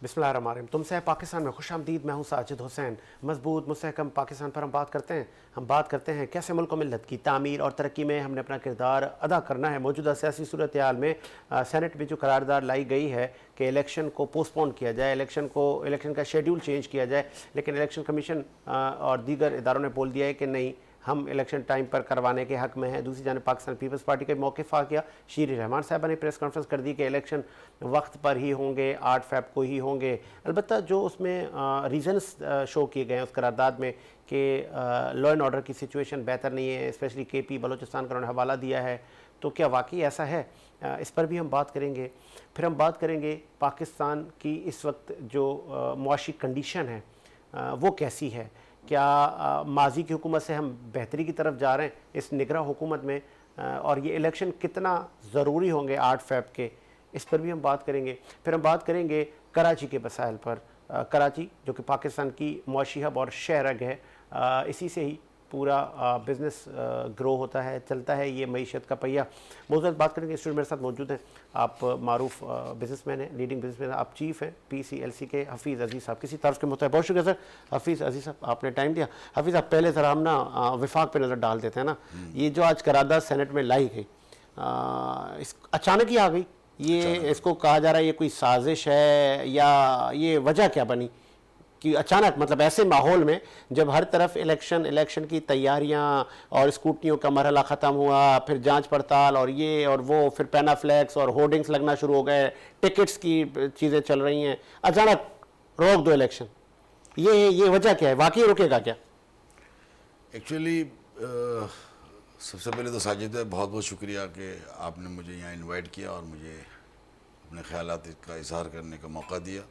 बिस्मिल्लाहिर्रहमानिर्रहीम। तुमसे है पाकिस्तान में खुशामदीद। मैं हूँ साजिद हुसैन। मजबूत मुस्तहकम पाकिस्तान पर हम बात करते हैं कैसे मुल्क व मिल्लत की तामीर और तरक्की में हमने अपना किरदार अदा करना है। मौजूदा सियासी सूरत हाल में सेनेट में जो करारदाद लाई गई है कि इलेक्शन को पोस्टपोन किया जाए, इलेक्शन का शेड्यूल चेंज किया जाए, लेकिन इलेक्शन कमीशन और दीगर इदारों ने बोल दिया है कि नहीं, हम इलेक्शन टाइम पर करवाने के हक़ में हैं। दूसरी जानब पाकिस्तान पीपल्स पार्टी का मौक़िफ़ आ गया। शीर रहमान साहबा ने प्रेस कॉन्फ्रेंस कर दी कि इलेक्शन वक्त पर ही होंगे, 8 फ़रवरी को ही होंगे। अलबत्ता जो उसमें रीज़न्स शो किए गए हैं उस करारदाद में कि लॉ एंड ऑर्डर की सिचुएशन बेहतर नहीं है, स्पेशली KP बलोचिस्तान का उन्होंने हवाला दिया है। तो क्या वाकई ऐसा है? इस पर भी हम बात करेंगे। फिर हम बात करेंगे पाकिस्तान की इस वक्त जो मुआशी कंडीशन है वो कैसी है। क्या माजी की हुकूमत से हम बेहतरी की तरफ जा रहे हैं इस निगरां हुकूमत में, और ये इलेक्शन कितना ज़रूरी होंगे 8 फ़रवरी के, इस पर भी हम बात करेंगे। फिर हम बात करेंगे कराची के मसाइल पर। कराची जो कि पाकिस्तान की मुआशी हब और शहरग है, इसी से ही पूरा बिज़नेस ग्रो होता है, चलता है ये मईशत का पहिया। मौजूद बात करेंगे। स्टूडियो मेरे साथ मौजूद हैं, आप मारूफ बिज़नेसमैन हैं, लीडिंग बिज़नेसमैन, आप चीफ़ हैं PCLC के, हफीज़ अज़ीज़ साहब। किसी तरफ के मुताबिक बहुत शुक्रिया सर हफीज़ अज़ीज़ साहब, आपने टाइम दिया। हफीज़ साहब, पहले ज़रा हम ना विफाक पे नज़र डाल देते हैं ना। ये जो आज करारदाद सेनेट में लाई गई, इस अचानक ही आ गई, ये इसको कहा जा रहा है ये कोई साजिश है या ये वजह क्या बनी कि अचानक, मतलब ऐसे माहौल में जब हर तरफ इलेक्शन की तैयारियां और स्कूटनियों का मरहला ख़त्म हुआ, फिर जांच पड़ताल और ये और वो, फिर पैनाफ्लेक्स और होर्डिंग्स लगना शुरू हो गए, टिकट्स की चीज़ें चल रही हैं, अचानक रोक दो इलेक्शन, ये वजह क्या है? वाकई रुकेगा क्या? एक्चुअली सबसे पहले तो साजिद भाई बहुत बहुत शुक्रिया कि आपने मुझे यहाँ इनवाइट किया और मुझे अपने ख्यालात का इजहार करने का मौका दिया।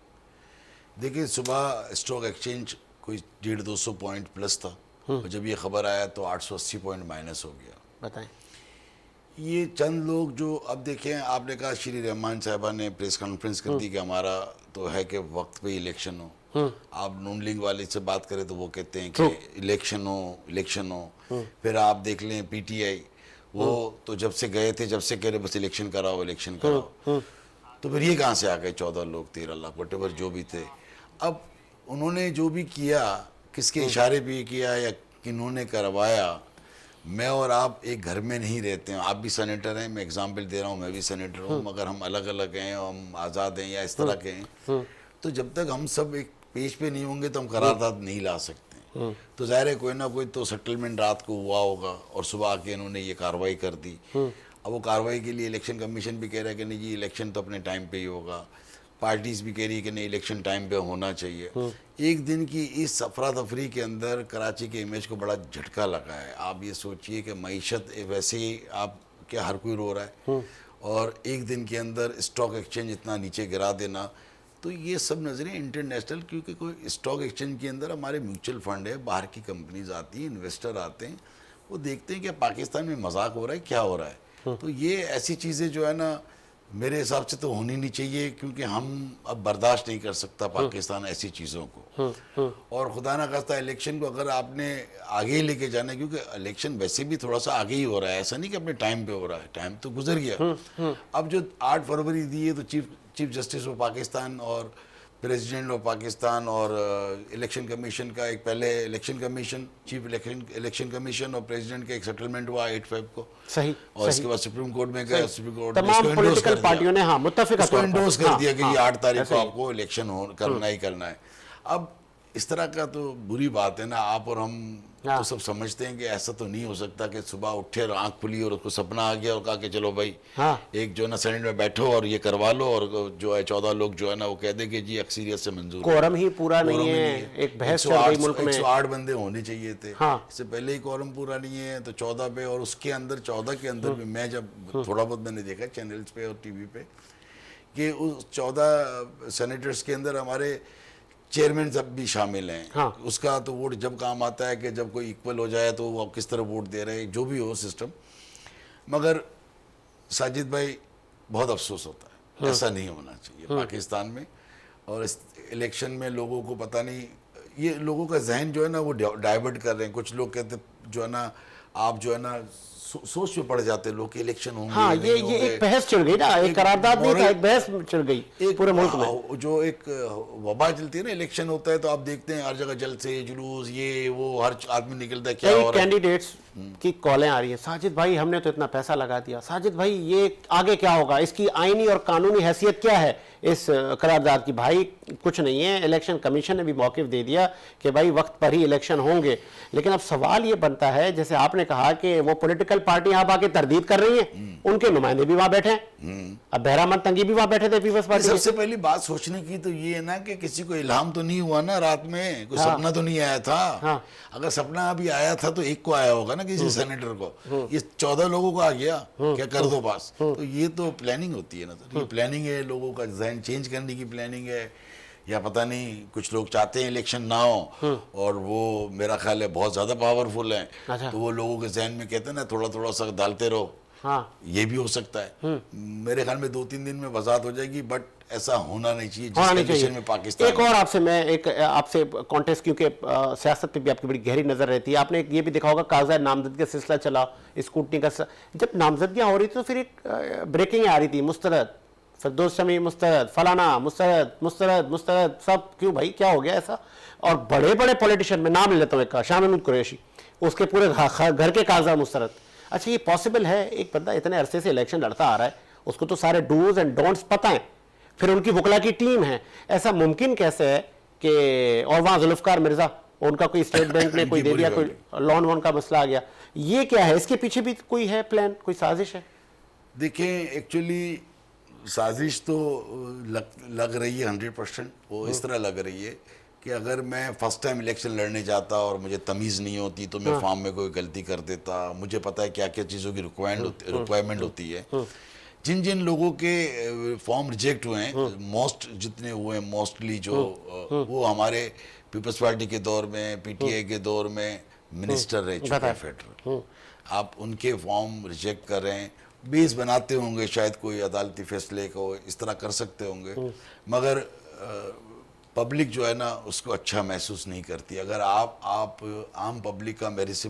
देखिए, सुबह स्टॉक एक्सचेंज कोई 150-200 पॉइंट प्लस था और जब ये खबर आया तो 880 पॉइंट माइनस हो गया। बताएं। ये चंद लोग जो, अब देखें, आपने कहा श्री रहमान साहबा ने प्रेस कॉन्फ्रेंस कर दी कि हमारा तो है कि वक्त पे इलेक्शन हो। आप नून लीग वाले से बात करें तो वो कहते हैं कि इलेक्शन हो। फिर आप देख लें PTI, वो तो जब से गए थे, जब से कह रहे बस इलेक्शन कराओ इलेक्शन कराओ। तो फिर ये कहाँ से आ गए 14 लोग, 13 लाख, वटेवर जो भी थे। अब उन्होंने जो भी किया, किसके इशारे पे किया या किन्होंने करवाया, मैं और आप एक घर में नहीं रहते हैं। आप भी सेनेटर हैं, मैं एग्जाम्पल दे रहा हूँ, मैं भी सेनेटर हूँ, मगर हम अलग अलग हैं, हम आज़ाद हैं या इस तरह के हैं। तो जब तक हम सब एक पेज पे नहीं होंगे तो हम करारदाद नहीं ला सकते। तो ज़ाहिर है कोई ना कोई तो सेटलमेंट रात को हुआ होगा और सुबह आके इन्होंने ये कार्रवाई कर दी। अब वो कार्रवाई के लिए इलेक्शन कमीशन भी कह रहा है कि नहीं जी इलेक्शन तो अपने टाइम पे ही होगा, पार्टीज भी कह रही है कि नहीं इलेक्शन टाइम पे होना चाहिए। एक दिन की इस अफरा तफरी के अंदर कराची के इमेज को बड़ा झटका लगा है। आप ये सोचिए कि मईशत वैसे ही, आप क्या हर कोई रो रहा है, और एक दिन के अंदर स्टॉक एक्सचेंज इतना नीचे गिरा देना, तो ये सब नज़रें इंटरनेशनल, क्योंकि कोई स्टॉक एक्सचेंज के अंदर हमारे म्यूचुअल फंड है, बाहर की कंपनीज आती हैं, इन्वेस्टर आते हैं, वो देखते हैं कि पाकिस्तान में मजाक हो रहा है, क्या हो रहा है। तो ये ऐसी चीज़ें जो है ना, मेरे हिसाब से तो होनी नहीं चाहिए, क्योंकि हम अब बर्दाश्त नहीं कर सकता पाकिस्तान ऐसी चीज़ों को। और खुदा ना खास्ता इलेक्शन को अगर आपने आगे लेके जाना है, क्योंकि इलेक्शन वैसे भी थोड़ा सा आगे ही हो रहा है, ऐसा नहीं कि अपने टाइम पे हो रहा है, टाइम तो गुजर गया। अब जो 8 फरवरी दी है तो चीफ जस्टिस ऑफ पाकिस्तान और प्रेसिडेंट ऑफ पाकिस्तान और इलेक्शन कमीशन का एक, पहले election commission, chief election commission और प्रेसिडेंट का एक सेटलमेंट हुआ 8 फ़रवरी को। सही। और इसके बाद सुप्रीम कोर्ट में गया, सुप्रीम कोर्ट ने तमाम इसको इंडोर्स पॉलिटिकल कर पार्टियों ने दिया, मुत्तफिक इसको इंडोर्स कर दिया कि ये 8 तारीख को ऐसे ही। आपको इलेक्शन करना ही करना है। अब इस तरह का तो बुरी बात है ना, आप और हम तो सब समझते हैं कि ऐसा तो नहीं हो सकता कि सुबह उठे और आंख खुली और उसको सपना आ गया और कहा कि चलो भाई एक जो है ना सेनेट में बैठो और ये करवा लो, और जो है 14 लोग जो है ना वो कह दे कि जी अक्सरियत से मंजूर, कोरम ही पूरा नहीं है, एक बहस चल रही मुल्क में। 108 बंदे होने चाहिए थे, इससे पहले ही कोरम पूरा नहीं है, तो 14 पे, और उसके अंदर 14 के अंदर भी मैं जब थोड़ा बहुत मैंने देखा चैनल्स पे और TV पे कि उस 14 सेनेटर्स के अंदर हमारे चेयरमैन सब भी शामिल हैं। उसका तो वोट जब काम आता है कि जब कोई इक्वल हो जाए तो वो किस तरह वोट दे रहे हैं, जो भी हो सिस्टम। मगर साजिद भाई बहुत अफसोस होता है, ऐसा नहीं होना चाहिए पाकिस्तान में। और इस इलेक्शन में लोगों को पता नहीं, ये लोगों का जहन जो है ना वो डाइवर्ट कर रहे हैं। कुछ लोग कहते जो है ना, आप जो है ना सोच में पड़ जाते हैं लोग कि इलेक्शन होंगे हाँ, नहीं ये होंगे। एक बहस चल गई ना, एक करारदाद नहीं था, एक बहस चल गई पूरे मुल्क में। जो एक वबा चलती है ना, इलेक्शन होता है तो आप देखते हैं हर जगह जलसे जुलूस, ये वो, हर आदमी निकलता है क्या कई हो रहा है। कैंडिडेट्स की कॉलें आ रही हैं, साजिद भाई हमने तो इतना पैसा लगा दिया, साजिद भाई ये आगे क्या होगा, इसकी आईनी और कानूनी हैसियत क्या है इस करारदाद की। भाई कुछ नहीं है, इलेक्शन कमीशन ने भी मौक़िफ़ दे दिया कि भाई वक्त पर ही इलेक्शन होंगे। लेकिन अब सवाल ये बनता है, जैसे आपने कहा कि वो पॉलिटिकल पार्टी यहाँ आके तरदीद कर रही हैं, उनके नुमाइंदे भी वहाँ बैठे हैं। अब बहरामंद तंगी भी वहाँ बैठे थे पीपल्स पार्टी। सबसे पहली बात सोचने की तो ये है ना कि किसी को इल्हाम तो नहीं हुआ ना रात में, कोई सपना तो नहीं आया था। हाँ। अगर सपना अभी आया था तो एक को आया होगा ना, किसी सेनेटर को। ये 14 लोगों को आ गया क्या कर दो पास, तो ये तो प्लानिंग होती है ना सर। ये प्लानिंग है, लोगों का जहन चेंज करने की प्लानिंग है, या पता नहीं कुछ लोग चाहते हैं इलेक्शन ना हो और वो मेरा ख्याल है बहुत ज्यादा पावरफुल हैं। अच्छा। तो वो लोगों के जहन में कहते हैं ना थोड़ा थोड़ा सा डालते रहो। हाँ, ये भी हो सकता है। मेरे ख्याल में 2-3 दिन में वजाहत हो जाएगी, बट ऐसा होना नहीं चाहिए होना जिस नहीं कंडीशन चाहिए। में पाकिस्तान एक और आपसे मैं एक आपसे कॉन्टेस्ट, क्योंकि सियासत पे भी आपकी बड़ी गहरी नजर रहती है, आपने ये भी देखा होगा कागजात नामजदगी का सिलसिला चला, स्कूटनी का जब नामजदगियां हो रही थी तो फिर एक ब्रेकिंग आ रही थी, मुस्तरद फिरदौस शमी मुस्तरद, फलाना मुस्तरद मुस्तरद मुस्तरद, सब क्यों भाई, क्या हो गया ऐसा। और बड़े बड़े पॉलिटिशियन, में नाम ले लेता हूँ एक का, शाह महमूद कुरैशी, उसके पूरे घर के कागजात मुस्तरद। अच्छा, ये पॉसिबल है? एक बंदा इतने अरसे से इलेक्शन लड़ता आ रहा है, उसको तो सारे डूज एंड डोंट्स पता है, फिर उनकी वकला की टीम है, ऐसा मुमकिन कैसे है कि, और वहाँ जुल्फकार मिर्जा, उनका कोई स्टेट बैंक ने कोई दे दिया, कोई लोन वोन का मसला आ गया, ये क्या है? इसके पीछे भी कोई है प्लान, कोई साजिश है? देखें, एक्चुअली साजिश तो लग रही है 100%। वो इस तरह लग रही है कि अगर मैं फर्स्ट टाइम इलेक्शन लड़ने जाता और मुझे तमीज़ नहीं होती तो मैं फॉर्म में कोई गलती कर देता। मुझे पता है क्या क्या चीज़ों की रिक्वायरमेंट होती है। जिन जिन लोगों के फॉर्म रिजेक्ट हुए हैं, मोस्ट जितने हुए हैं, मोस्टली जो वो हमारे पीपल्स पार्टी के दौर में, पीटीआई के दौर में मिनिस्टर रह चुके हैं फेडरल। आप उनके फॉर्म रिजेक्ट कर रहे हैं, बेस बनाते होंगे शायद कोई अदालती फैसले को, इस तरह कर सकते होंगे, मगर पब्लिक जो है ना उसको अच्छा महसूस नहीं करती। अगर आप आम पब्लिक का मेरे से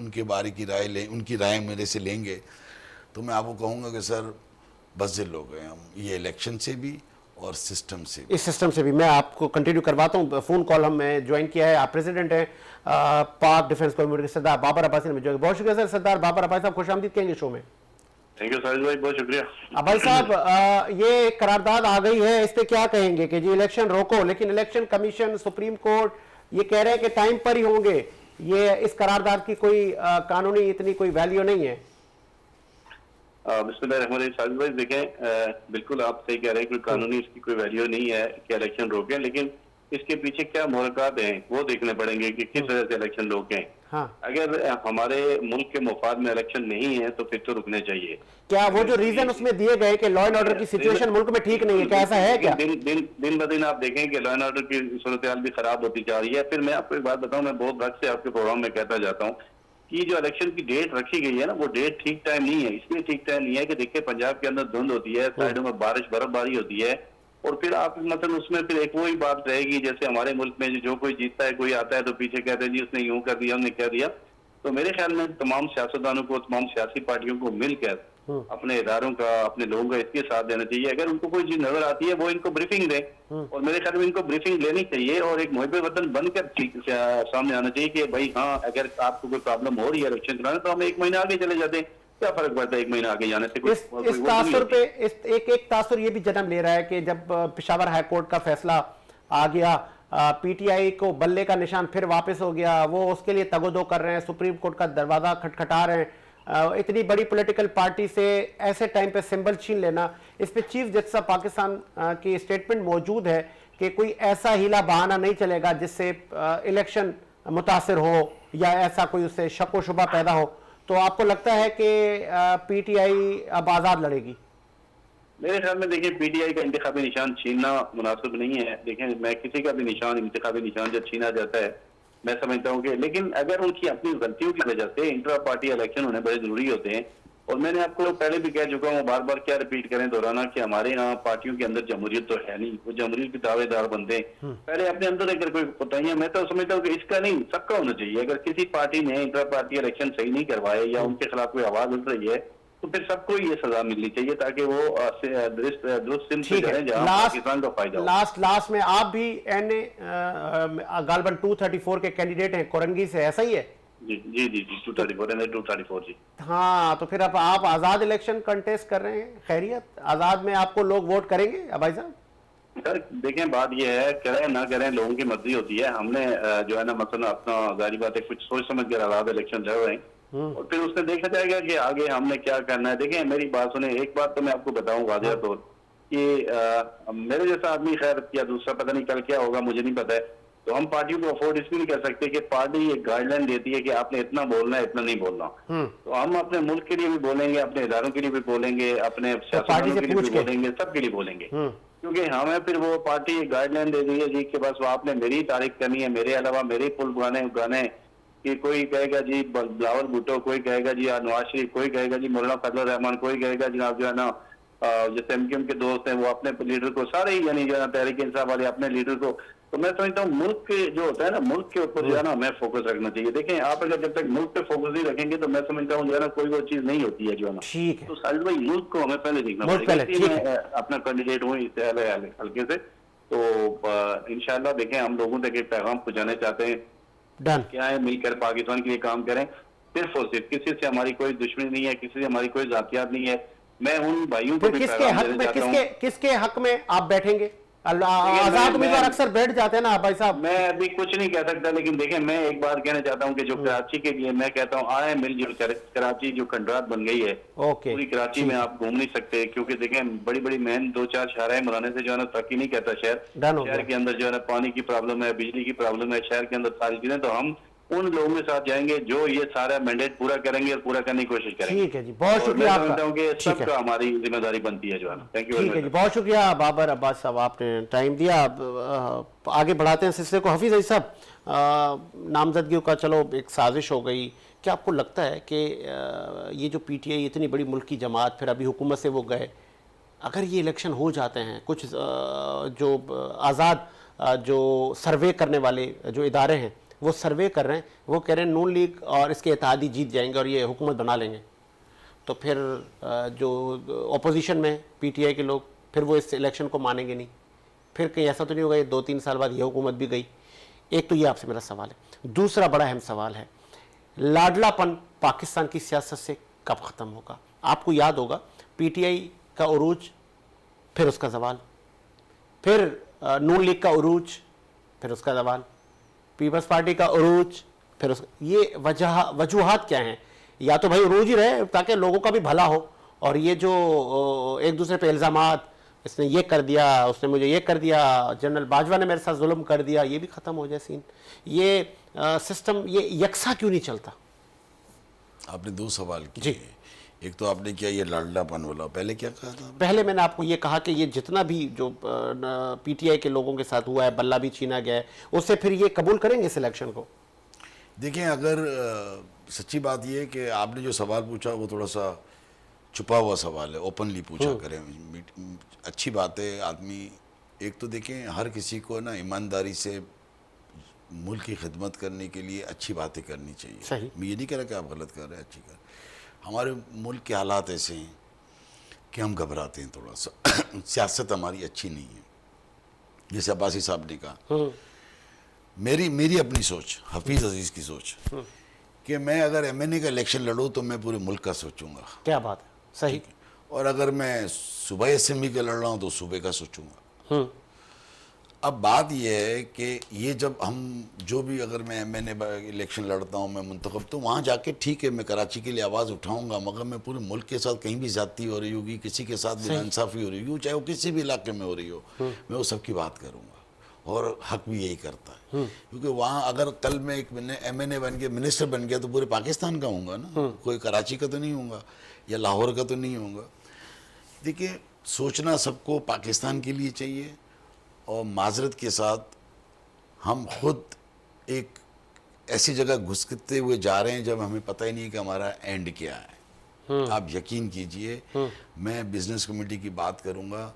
उनके बारे की राय लें, उनकी राय मेरे से लेंगे, तो मैं आपको कहूँगा कि सर बज़िल हो गए हम, ये इलेक्शन से भी और सिस्टम से भी। इस सिस्टम से भी। मैं आपको कंटिन्यू करवाता हूँ, फ़ोन कॉल हमने ज्वाइन किया है, आप प्रेसिडेंट हैं पाक डिफेंस कम्युनिटी के सरदार बाबर अब्बासी ने ज्वाइन। बहुत शुक्रिया सर, सरदार बाबर अब्बासी साहब, खुशामदीद कहेंगे शो में। थैंक यू साजिद भाई, बहुत शुक्रिया। अब भाई साहब, ये करारदाद आ गई है, इस पे क्या कहेंगे कि जी इलेक्शन रोको, लेकिन इलेक्शन कमीशन, सुप्रीम कोर्ट ये कह रहे हैं कि टाइम पर ही होंगे। ये इस करारदाद की कोई कानूनी इतनी कोई वैल्यू नहीं है। बिस्मिल्लाहिर्रहमानिर्रहीम। साजिद भाई देखें, बिल्कुल आप सही कह रहे हैं कि कानूनी इसकी कोई वैल्यू नहीं है कि इलेक्शन रोकें, लेकिन इसके पीछे क्या मुहरक़ात हैं वो देखने पड़ेंगे कि किस वजह से इलेक्शन रोकें। हाँ। अगर हमारे मुल्क के मुफाद में इलेक्शन नहीं है तो फिर तो रुकने चाहिए। क्या वो जो रीजन उसमें दिए गए कि लॉ एंड ऑर्डर की सिचुएशन मुल्क में ठीक नहीं है, क्या ऐसा है क्या? दिन ब दिन आप देखें कि लॉ एंड ऑर्डर की सूरत हाल भी खराब होती जा रही है। फिर मैं आपको एक बात बताऊं, मैं बहुत वक्त से आपके प्रोग्राम में कहता जाता हूँ कि जो इलेक्शन की डेट रखी गई है ना, वो डेट ठीक टाइम नहीं है। इसलिए ठीक टाइम नहीं है कि देखिए पंजाब के अंदर धुंध होती है, साइडों में बारिश बर्फबारी होती है, और फिर आप मतलब उसमें फिर एक वही बात रहेगी जैसे हमारे मुल्क में जो कोई जीतता है, कोई आता है तो पीछे कहते हैं जी उसने यूं कर दिया, हमने कह दिया। तो मेरे ख्याल में तमाम सियासतदानों को, तमाम सियासी पार्टियों को मिलकर अपने इदारों का, अपने लोगों का इसके साथ देना चाहिए। अगर उनको कोई चीज नजर आती है वो इनको ब्रीफिंग दे, और मेरे ख्याल में इनको ब्रीफिंग लेनी चाहिए और एक मुहिब वतन बनकर सामने आना चाहिए कि भाई हाँ, अगर आपको कोई प्रॉब्लम हो रही है इलेक्शन कराने तो हम एक महीना आगे चले जाते हैं, क्या फर्क पड़ता है एक महीना आगे जाने से। इस तासुर पे एक तासुर ये भी जन्म ले रहा है कि जब पेशावर हाई कोर्ट का फैसला आ गया, पीटीआई को बल्ले का निशान फिर वापस हो गया, वो उसके लिए तगोदो कर रहे हैं, सुप्रीम कोर्ट का दरवाजा खटखटा रहे हैं। इतनी बड़ी पॉलिटिकल पार्टी से ऐसे टाइम पे सिंबल छीन लेना, इस पे चीफ जस्टिस ऑफ पाकिस्तान की स्टेटमेंट मौजूद है कि कोई ऐसा हीला बहाना नहीं चलेगा जिससे इलेक्शन मुतासिर हो या ऐसा कोई उससे शक व शुबा पैदा हो। तो आपको लगता है कि पीटीआई अब आज़ाद लड़ेगी? मेरे ख्याल में देखिए, पीटीआई का इंतखाबी निशान छीनना मुनासिब नहीं है। देखें, मैं किसी का भी निशान, इंतखाबी निशान जब छीना जाता है, मैं समझता हूँ कि, लेकिन अगर उनकी अपनी गलतियों की वजह से इंट्रा पार्टी इलेक्शन होने बड़े जरूरी होते हैं, और मैंने आपको पहले भी कह चुका हूँ, बार बार क्या रिपीट करें, दोहराना, कि हमारे यहाँ पार्टियों के अंदर जमहूरियत तो है नहीं, वो जमहूरियत के दावेदार बनते हैं। पहले अपने अंदर अगर कोई कोताहियां, मैं तो समझता हूँ कि इसका नहीं, सबका होना चाहिए। अगर किसी पार्टी ने इंटर पार्टी इलेक्शन सही नहीं करवाए या उनके खिलाफ कोई आवाज उठ रही है, तो फिर सबको ये सजा मिलनी चाहिए, ताकि वो दुरुस्त सिम से ठीक है, करें जहाँ पाकिस्तान का फायदा हो। लास्ट में आप भी एन गालबन 234 के कैंडिडेट हैं कोरंगी से, ऐसा ही है? जी जी जी जी 234 जी। हाँ, तो फिर अब आप आजाद इलेक्शन कंटेस्ट कर रहे हैं, खैरियत? आजाद में आपको लोग वोट करेंगे भाई साहब? सर देखें, बात यह है, करें ना करें लोगों की मर्जी होती है। हमने जो है ना, मतलब अपना जारी बात है, कुछ सोच समझ कर आजाद इलेक्शन लड़ रहे हैं, और फिर उसमें देखा जाएगा कि आगे हमने क्या करना है। देखें, मेरी बात सुने, एक बात तो मैं आपको बताऊं वाज़ेह तौर कि मेरे जैसा आदमी, खैर या दूसरा पता नहीं कल क्या होगा, मुझे नहीं पता है, तो हम पार्टियों को अफोर्ड इसलिए नहीं कर सकते कि पार्टी एक गाइडलाइन देती है कि आपने इतना बोलना है, इतना नहीं बोलना। तो हम अपने मुल्क के लिए भी बोलेंगे, अपने इदारों के लिए भी बोलेंगे, अपने सियासतदानों के लिए भी बोलेंगे, सबके लिए बोलेंगे। क्योंकि हमें फिर वो पार्टी एक गाइडलाइन दे दी है जी कि बस वो आपने मेरी तारीफ करनी है, मेरे अलावा मेरे पुल गाने कि कोई कहेगा जी बिलावल भुट्टो, कोई कहेगा जी नवाज शरीफ, कोई कहेगा जी मौलाना फजल रहमान, कोई कहेगा जनाब जो है ना जैसे एमक्यूएम के दोस्त हैं वो अपने लीडर को, सारे ही यानी जो है तहरीक इंसाफ वाले अपने लीडर को। तो मैं समझता हूँ मुल्क के जो होता है ना, मुल्क के ऊपर जो है ना हमें फोकस रखना चाहिए। देखें, आप अगर जब तक मुल्क पे फोकस नहीं रखेंगे तो मैं समझता हूँ जो है ना कोई वो चीज नहीं होती है जो है ना। ठीक है, तो साजिद भाई, मुल्क को हमें पहले देखना मुल्क पड़ेगा। पहले, ठीक मैं अपना कैंडिडेट हूँ इस हल्के से, तो इंशाल्लाह देखें, हम लोगों तक एक पैगाम पहुंचाने चाहते हैं, डन। क्या है, मिलकर पाकिस्तान के लिए काम करें। सिर्फ और सिर्फ, किसी से हमारी कोई दुश्मनी नहीं है, किसी से हमारी कोई जातियात नहीं है। मैं उन भाइयों को फिर भी किसके पैगाम हक देना में, चाहता हूँ। किसके हक में आप बैठेंगे? आजाद उम्मीदवार अक्सर बैठ जाते हैं ना भाई साहब। मैं अभी कुछ नहीं कह सकता, लेकिन देखें, मैं एक बात कहना चाहता हूँ कि जो कराची के लिए मैं कहता हूँ, आए मिलजुल कर, कराची जो खंडरात बन गई है, ओके, पूरी कराची में आप घूम नहीं सकते, क्योंकि देखें बड़ी बड़ी मेन 2-4 शाहराएं बनाने से जो है ना तरक्की नहीं करता शहर। डन हो शहर गया। के अंदर जो है ना पानी की प्रॉब्लम है, बिजली की प्रॉब्लम है, शहर के अंदर सारी चीजें। तो हम उन लोगों के साथ जाएंगे जो ये सारा मैंडेट पूरा करेंगे और पूरा करने की कोशिश करेंगे। ठीक है जी, बहुत और शुक्रिया मैं आपका। समझता हूँ कि ठीक है, सबका हमारी जिम्मेदारी बनती है जो है ना। थैंक यू वेरी ठीक है जी, मच। बहुत शुक्रिया बाबर अब्बास साहब, आपने टाइम दिया। अब आगे बढ़ाते हैं सिलसिले को। हफीज़ अली साहब, नामजदगियों का चलो एक साजिश हो गई, क्या आपको लगता है कि ये जो पीटीआई इतनी बड़ी मुल्क की जमात, फिर अभी हुकूमत से वो गए, अगर ये इलेक्शन हो जाते हैं, कुछ जो आज़ाद जो सर्वे करने वाले जो इदारे हैं वो सर्वे कर रहे हैं, वो कह रहे हैं नून लीग और इसके इत्तेहादी जीत जाएंगे और ये हुकूमत बना लेंगे, तो फिर जो अपोजिशन में पीटीआई के लोग, फिर वो इस इलेक्शन को मानेंगे नहीं? फिर कहीं ऐसा तो नहीं होगा ये 2-3 साल बाद ये हुकूमत भी गई? एक तो ये आपसे मेरा सवाल है। दूसरा बड़ा अहम सवाल है, लाडलापन पाकिस्तान की सियासत से कब ख़त्म होगा? आपको याद होगा पीटीआई का उरूज, फिर उसका जवाल, फिर नून लीग का उरूज, फिर उसका जवाल, पीपल्स पार्टी का उरूज, फिर उसका, ये वजूहात क्या हैं? या तो भाई उरूज ही रहे ताकि लोगों का भी भला हो, और ये जो एक दूसरे पे इल्ज़ामात, इसने ये कर दिया, उसने मुझे ये कर दिया, जनरल बाजवा ने मेरे साथ जुल्म कर दिया, ये भी ख़त्म हो जाए सीन। ये सिस्टम ये यकसा क्यों नहीं चलता? आपने 2 सवाल जी। किए। एक तो आपने किया ये लाडलापन वाला, पहले क्या कहा था? पहले मैंने आपको ये कहा कि ये जितना भी जो पीटीआई के लोगों के साथ हुआ है, बल्ला भी छीना गया है, उससे फिर ये कबूल करेंगे इस इलेक्शन को? देखें, अगर सच्ची बात ये है कि आपने जो सवाल पूछा वो थोड़ा सा छुपा हुआ सवाल है, ओपनली पूछा करें, अच्छी बात है। आदमी एक तो देखें, हर किसी को ना ईमानदारी से मुल्क की खिदमत करने के लिए अच्छी बातें करनी चाहिए। सही। मैं ये नहीं कह रहा कि आप गलत कर रहे हैं, अच्छी कर। हमारे मुल्क के हालात ऐसे हैं कि हम घबराते हैं थोड़ा सा सियासत हमारी अच्छी नहीं है, जैसे अब्बासी साहब ने कहा। मेरी अपनी सोच, हफीज़ अजीज़ की सोच, कि मैं अगर एमएनए का इलेक्शन लड़ूँ तो मैं पूरे मुल्क का सोचूंगा। क्या बात है, सही। और अगर मैं सूबाई असेंबली का लड़ रहा हूँ तो सूबे का सोचूंगा। अब बात यह है कि ये जब हम जो भी, अगर मैं एमएनए इलेक्शन लड़ता हूँ, मैं मुंतखब, तो वहाँ जाके ठीक है मैं कराची के लिए आवाज़ उठाऊंगा, मगर मैं पूरे मुल्क के साथ कहीं भी ज़्यादती हो रही होगी, किसी के साथ भी नाइंसाफ़ी हो रही होगी, चाहे वो किसी भी इलाके में हो रही हो, मैं वो सबकी बात करूँगा, और हक भी यही करता है। क्योंकि वहाँ अगर कल मैं एक एमएनए बन गया, मिनिस्टर बन गया, तो पूरे पाकिस्तान का होऊंगा ना, कोई कराची का तो नहीं होऊंगा या लाहौर का तो नहीं होऊंगा। देखिए, सोचना सबको पाकिस्तान के लिए चाहिए, और माजरत के साथ हम खुद एक ऐसी जगह घुसते हुए जा रहे हैं जब हमें पता ही नहीं कि हमारा एंड क्या है। आप यकीन कीजिए, मैं बिजनेस कमेटी की बात करूंगा,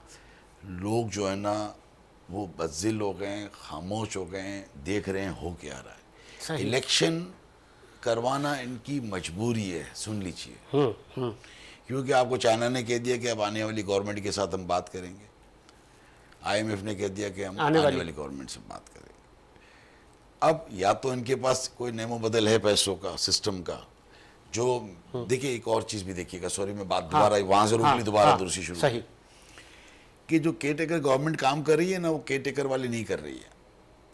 लोग जो है ना वो बज़िल हो गए हैं, खामोश हो गए हैं, देख रहे हैं हो क्या रहा है। सही। इलेक्शन करवाना इनकी मजबूरी है, सुन लीजिए, क्योंकि आपको चाइना ने कह दिया कि अब आने वाली गवर्नमेंट के साथ हम बात करेंगे, IMF ने कह दिया कि हम आने वाली गवर्नमेंट से बात करेंगे। अब या तो इनके पास कोई नेमो बदल है पैसों का, सिस्टम का, जो देखिए एक और चीज भी देखिएगा, सॉरी मैं बात दोबारा वहां से रोक ली, दोबारा दूसरी शुरू सही कि जो केटेकर गवर्नमेंट काम कर रही है ना, वो केटेकर वाली नहीं कर रही है।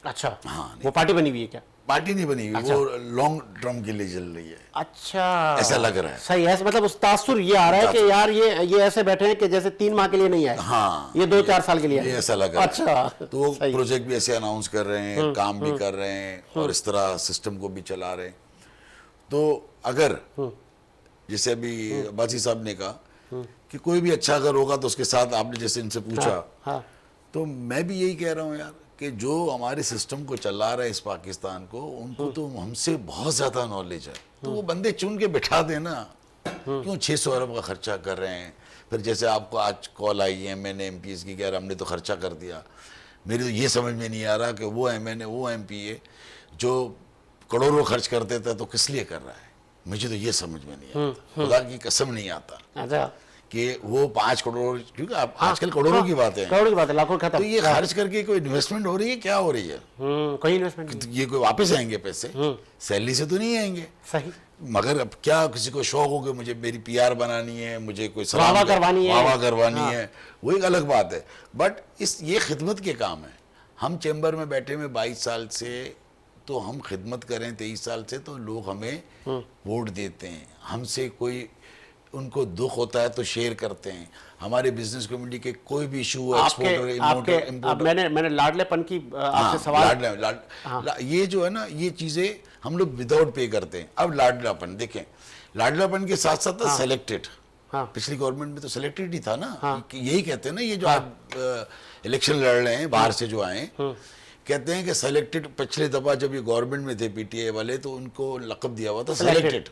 अच्छा, हाँ, वो पार्टी बनी हुई है क्या? पार्टी नहीं बनी हुई, वो लॉन्ग टर्म के लिए चल रही है। अच्छा, ऐसा लग रहा है। सही है, मतलब उस तासुर ये आ रहा है कि यार ये ऐसे बैठे हैं कि जैसे 3 माह के लिए नहीं आए, हाँ, ये 2-4 साल के लिए ये ऐसा लग रहा है। अच्छा, तो वो सही। प्रोजेक्ट भी ऐसे अनाउंस कर रहे हैं, काम भी कर रहे हैं और इस तरह सिस्टम को भी चला रहे हैं। तो अगर जैसे अभी अब्बासी साहब ने कहा कि कोई भी अच्छा अगर होगा तो उसके साथ, आपने जैसे इनसे पूछा, हाँ, तो मैं भी यही कह रहा हूँ यार कि जो हमारे सिस्टम को चला रहा है इस पाकिस्तान को, उनको तो हमसे बहुत ज़्यादा नॉलेज है, तो वो बंदे चुन के बिठा देना। क्यों 600 अरब का खर्चा कर रहे हैं? फिर जैसे आपको आज कॉल आई है MNA MPs की, यार हमने तो खर्चा कर दिया। मेरी तो ये समझ में नहीं आ रहा कि वो MNA वो MP जो करोड़ों खर्च करते थे तो किस लिए कर रहा है? मुझे तो ये समझ में नहीं आता, खुदा की कसम नहीं आता अच्छा, कि वो 5 करोड़, क्योंकि आजकल करोड़ों की बात है, करोड़ की बात है, लाखों खत्म। तो ये खर्च करके कोई इन्वेस्टमेंट हो रही है, क्या हो रही है? कोई इन्वेस्टमेंट नहीं। तो ये कोई वापस आएंगे पैसे? सैलरी से तो नहीं आएंगे। सही, मगर अब क्या किसी को शौक हो कि मुझे मेरी PR बनानी है, मुझे कोई वाह करवानी है, वाह करवानी है, वो एक अलग बात है। बट ये खिदमत के काम है। हम चैम्बर में बैठे हुए 22 साल से, तो हम खिदमत करें 23 साल से, तो लोग हमें वोट देते हैं, हमसे कोई उनको दुख होता है तो शेयर करते हैं। हमारे बिजनेस कम्युनिटी के कोई भी इशू, एक्सपोर्टर, अब मैंने लाडलेपन की आपसे सवाल, ये जो है ना, ये चीजें हम लोग विदाउट पे करते हैं। अब लाडलापन देखें, लाडलापन के साथ साथ सेलेक्टेड, पिछली गवर्नमेंट में तो सेलेक्टेड ही था ना, यही कहते हैं ना, ये जो आज इलेक्शन लड़ रहे हैं बाहर से जो आए, कहते हैं कि सेलेक्टेड। पिछले दफा जब ये गवर्नमेंट में थे PTI वाले, तो उनको लक़ब दिया हुआ था सेलेक्टेड।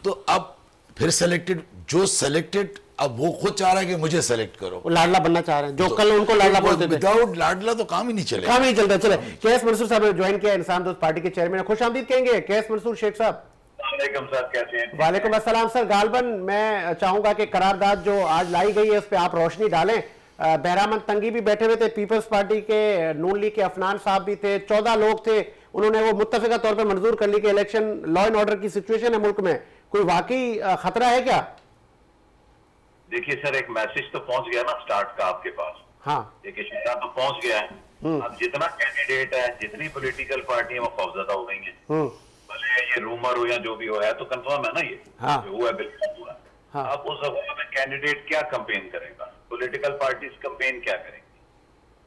तो अब फिर सेलेक्टेड, जो सेलेक्टेड अब वो खुद चाह रहा है कि मुझे सेलेक्ट करो, वो लाडला बनना चाह रहे हैं, जो कल उनको लाडला बोलते थे। विदाउट लाडला तो काम ही नहीं चलेगा, काम ही नहीं चलता। चले, KS मंसूर साहब ने ज्वाइन किया, इंसान दोस्त पार्टी के चेयरमैन। खुश आमदीद कहेंगे KS मंसूर शेख साहब। कैसे हैं? वालेकुम अस्सलाम सर। गालबन मैं चाहूंगा कि करारदाद जो आज लाई गई है उस पर आप रोशनी डालें। बहरामन तंगी भी बैठे हुए थे, पीपल्स पार्टी के नून लीग के अफनान साहब भी थे, 14 लोग थे, उन्होंने वो मुत्तफिका तौर पर मंजूर कर ली कि इलेक्शन लॉ एंड ऑर्डर की सिचुएशन है मुल्क में, कोई वाकई खतरा है क्या? देखिए सर, एक मैसेज तो पहुंच गया ना स्टार्ट का आपके पास। हाँ, एक इशारा तो पहुंच गया है। अब जितना कैंडिडेट है, जितनी पॉलिटिकल पार्टी है, वो खौफजदा हो गई है। भले ये रूमर हो या जो भी हो, है तो कंफर्म है ना, ये हाँ, जो हुआ है बिल्कुल हुआ। हाँ, अब उस अफवाह में कैंडिडेट क्या कंपेन करेगा, पॉलिटिकल पार्टीज कंपेन क्या करेंगी?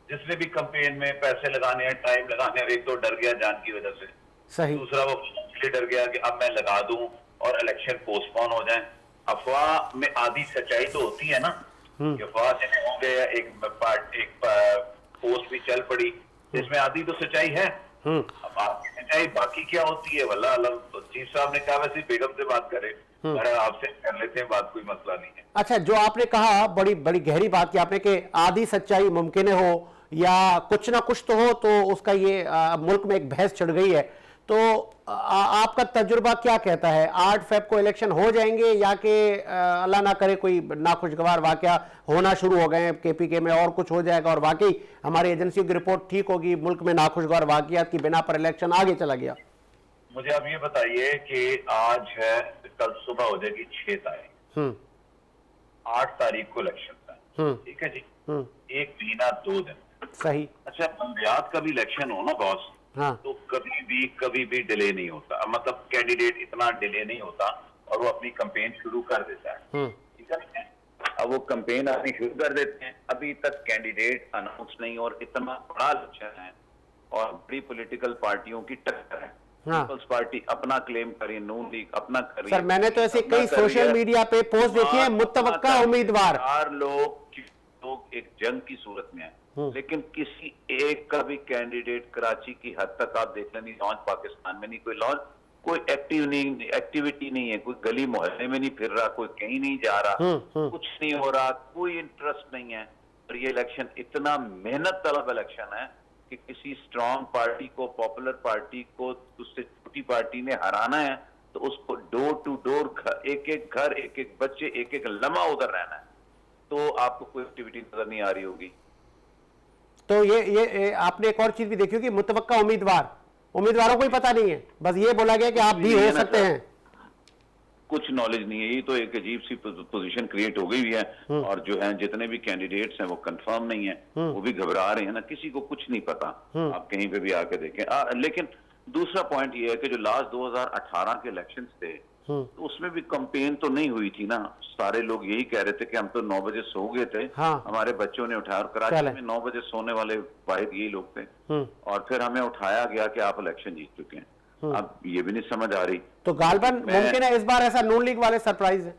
जिसने भी कंपेन में पैसे लगाने हैं, टाइम लगाने हैं, एक तो डर गया जान की वजह से, सही, दूसरा वो इसलिए डर गया कि अब मैं लगा दूं और इलेक्शन पोस्टपोन हो जाए। अफवाह में आधी सच्चाई तो होती है ना, कि अफवाह जिन्हें हो गया, एक पोस्ट भी चल पड़ी, इसमें आधी तो सच्चाई है। अब आपकी सच्चाई बाकी क्या होती है, वल्लाह अलम। तो चीफ साहब ने कहा वैसे बेगम से बात करें, आपसे कर लेते हैं बात, कोई मसला नहीं है। अच्छा, जो आपने कहा बड़ी बड़ी गहरी बात की आपने कि आधी सच्चाई मुमकिन हो या कुछ ना कुछ तो हो, तो उसका ये मुल्क में एक बहस चढ़ गई है। तो आपका तजुर्बा क्या कहता है, 8 फेब को इलेक्शन हो जाएंगे या कि अल्लाह ना करे कोई नाखुशगवार वाकया होना शुरू हो गए KPK में और कुछ हो जाएगा और वाकई हमारी एजेंसियों की रिपोर्ट ठीक होगी, मुल्क में नाखुशगवार वाकयात की बिना पर इलेक्शन आगे चला गया? मुझे आप ये बताइए कि आज है, कल सुबह हो जाएगी 6 तारीख, 8 तारीख को इलेक्शन है, ठीक है जी, 1 महीना 2 दिन। सही। अच्छा, मंदियात का भी इलेक्शन हो ना बॉस, हाँ, तो कभी भी डिले नहीं होता, मतलब कैंडिडेट इतना डिले नहीं होता और वो अपनी कैंपेन शुरू कर देता है, ठीक है। अब वो कैंपेन अपनी शुरू कर देते हैं, अभी तक कैंडिडेट अनाउंस नहीं, और इतना बड़ा इलेक्शन है और बड़ी पॉलिटिकल पार्टियों की टक्कर है। पीपल्स पार्टी अपना क्लेम करी, नून लीग अपना करी। सर मैंने तो ऐसे कई सोशल मीडिया पे पोस्ट देखी है, मुत्तवक्का उम्मीदवार 4 लोग एक जंग की सूरत में है, लेकिन किसी एक का भी कैंडिडेट कराची की हद तक आप देख लें, नहीं लॉन्च पाकिस्तान में, नहीं कोई लॉन्च कोई एक्टिविटी नहीं है, कोई गली मोहल्ले में नहीं फिर रहा, कोई कहीं नहीं जा रहा, कुछ नहीं हो रहा, कोई इंटरेस्ट नहीं है। और ये इलेक्शन इतना मेहनत तलब इलेक्शन है कि किसी स्ट्रांग पार्टी को, पॉपुलर पार्टी को उससे छोटी पार्टी ने हराना है तो उसको डोर टू डोर, एक एक घर, एक एक बच्चे, एक एक लम्हा उधर रहना है, तो आपको कोई एक्टिविटी नजर नहीं आ रही होगी। तो ये आपने एक और चीज भी देखी होगी, मुतवक्का उम्मीदवारों को ही पता नहीं है, बस ये बोला गया कि आप भी हो सकते हैं। कुछ नॉलेज नहीं है, ये तो एक अजीब सी पोजीशन क्रिएट हो गई हुई है। और जो है जितने भी कैंडिडेट्स हैं वो कंफर्म नहीं है, वो भी घबरा रहे हैं ना, किसी को कुछ नहीं पता। आप कहीं पे भी आके देखें। लेकिन दूसरा पॉइंट ये है कि जो लास्ट 2018 के इलेक्शंस थे तो उसमें भी कंपेन तो नहीं हुई थी ना। सारे लोग यही कह रहे थे कि हम तो 9 बजे सो गए थे, हमारे बच्चों ने उठाया, और कराची में 9 बजे सोने वाले वाहिद यही लोग थे, और फिर हमें उठाया गया कि आप इलेक्शन जीत चुके हैं। अब ये भी नहीं समझ आ रही। तो गालबन मुमकिन है इस बार ऐसा नून लीग वाले सरप्राइज है।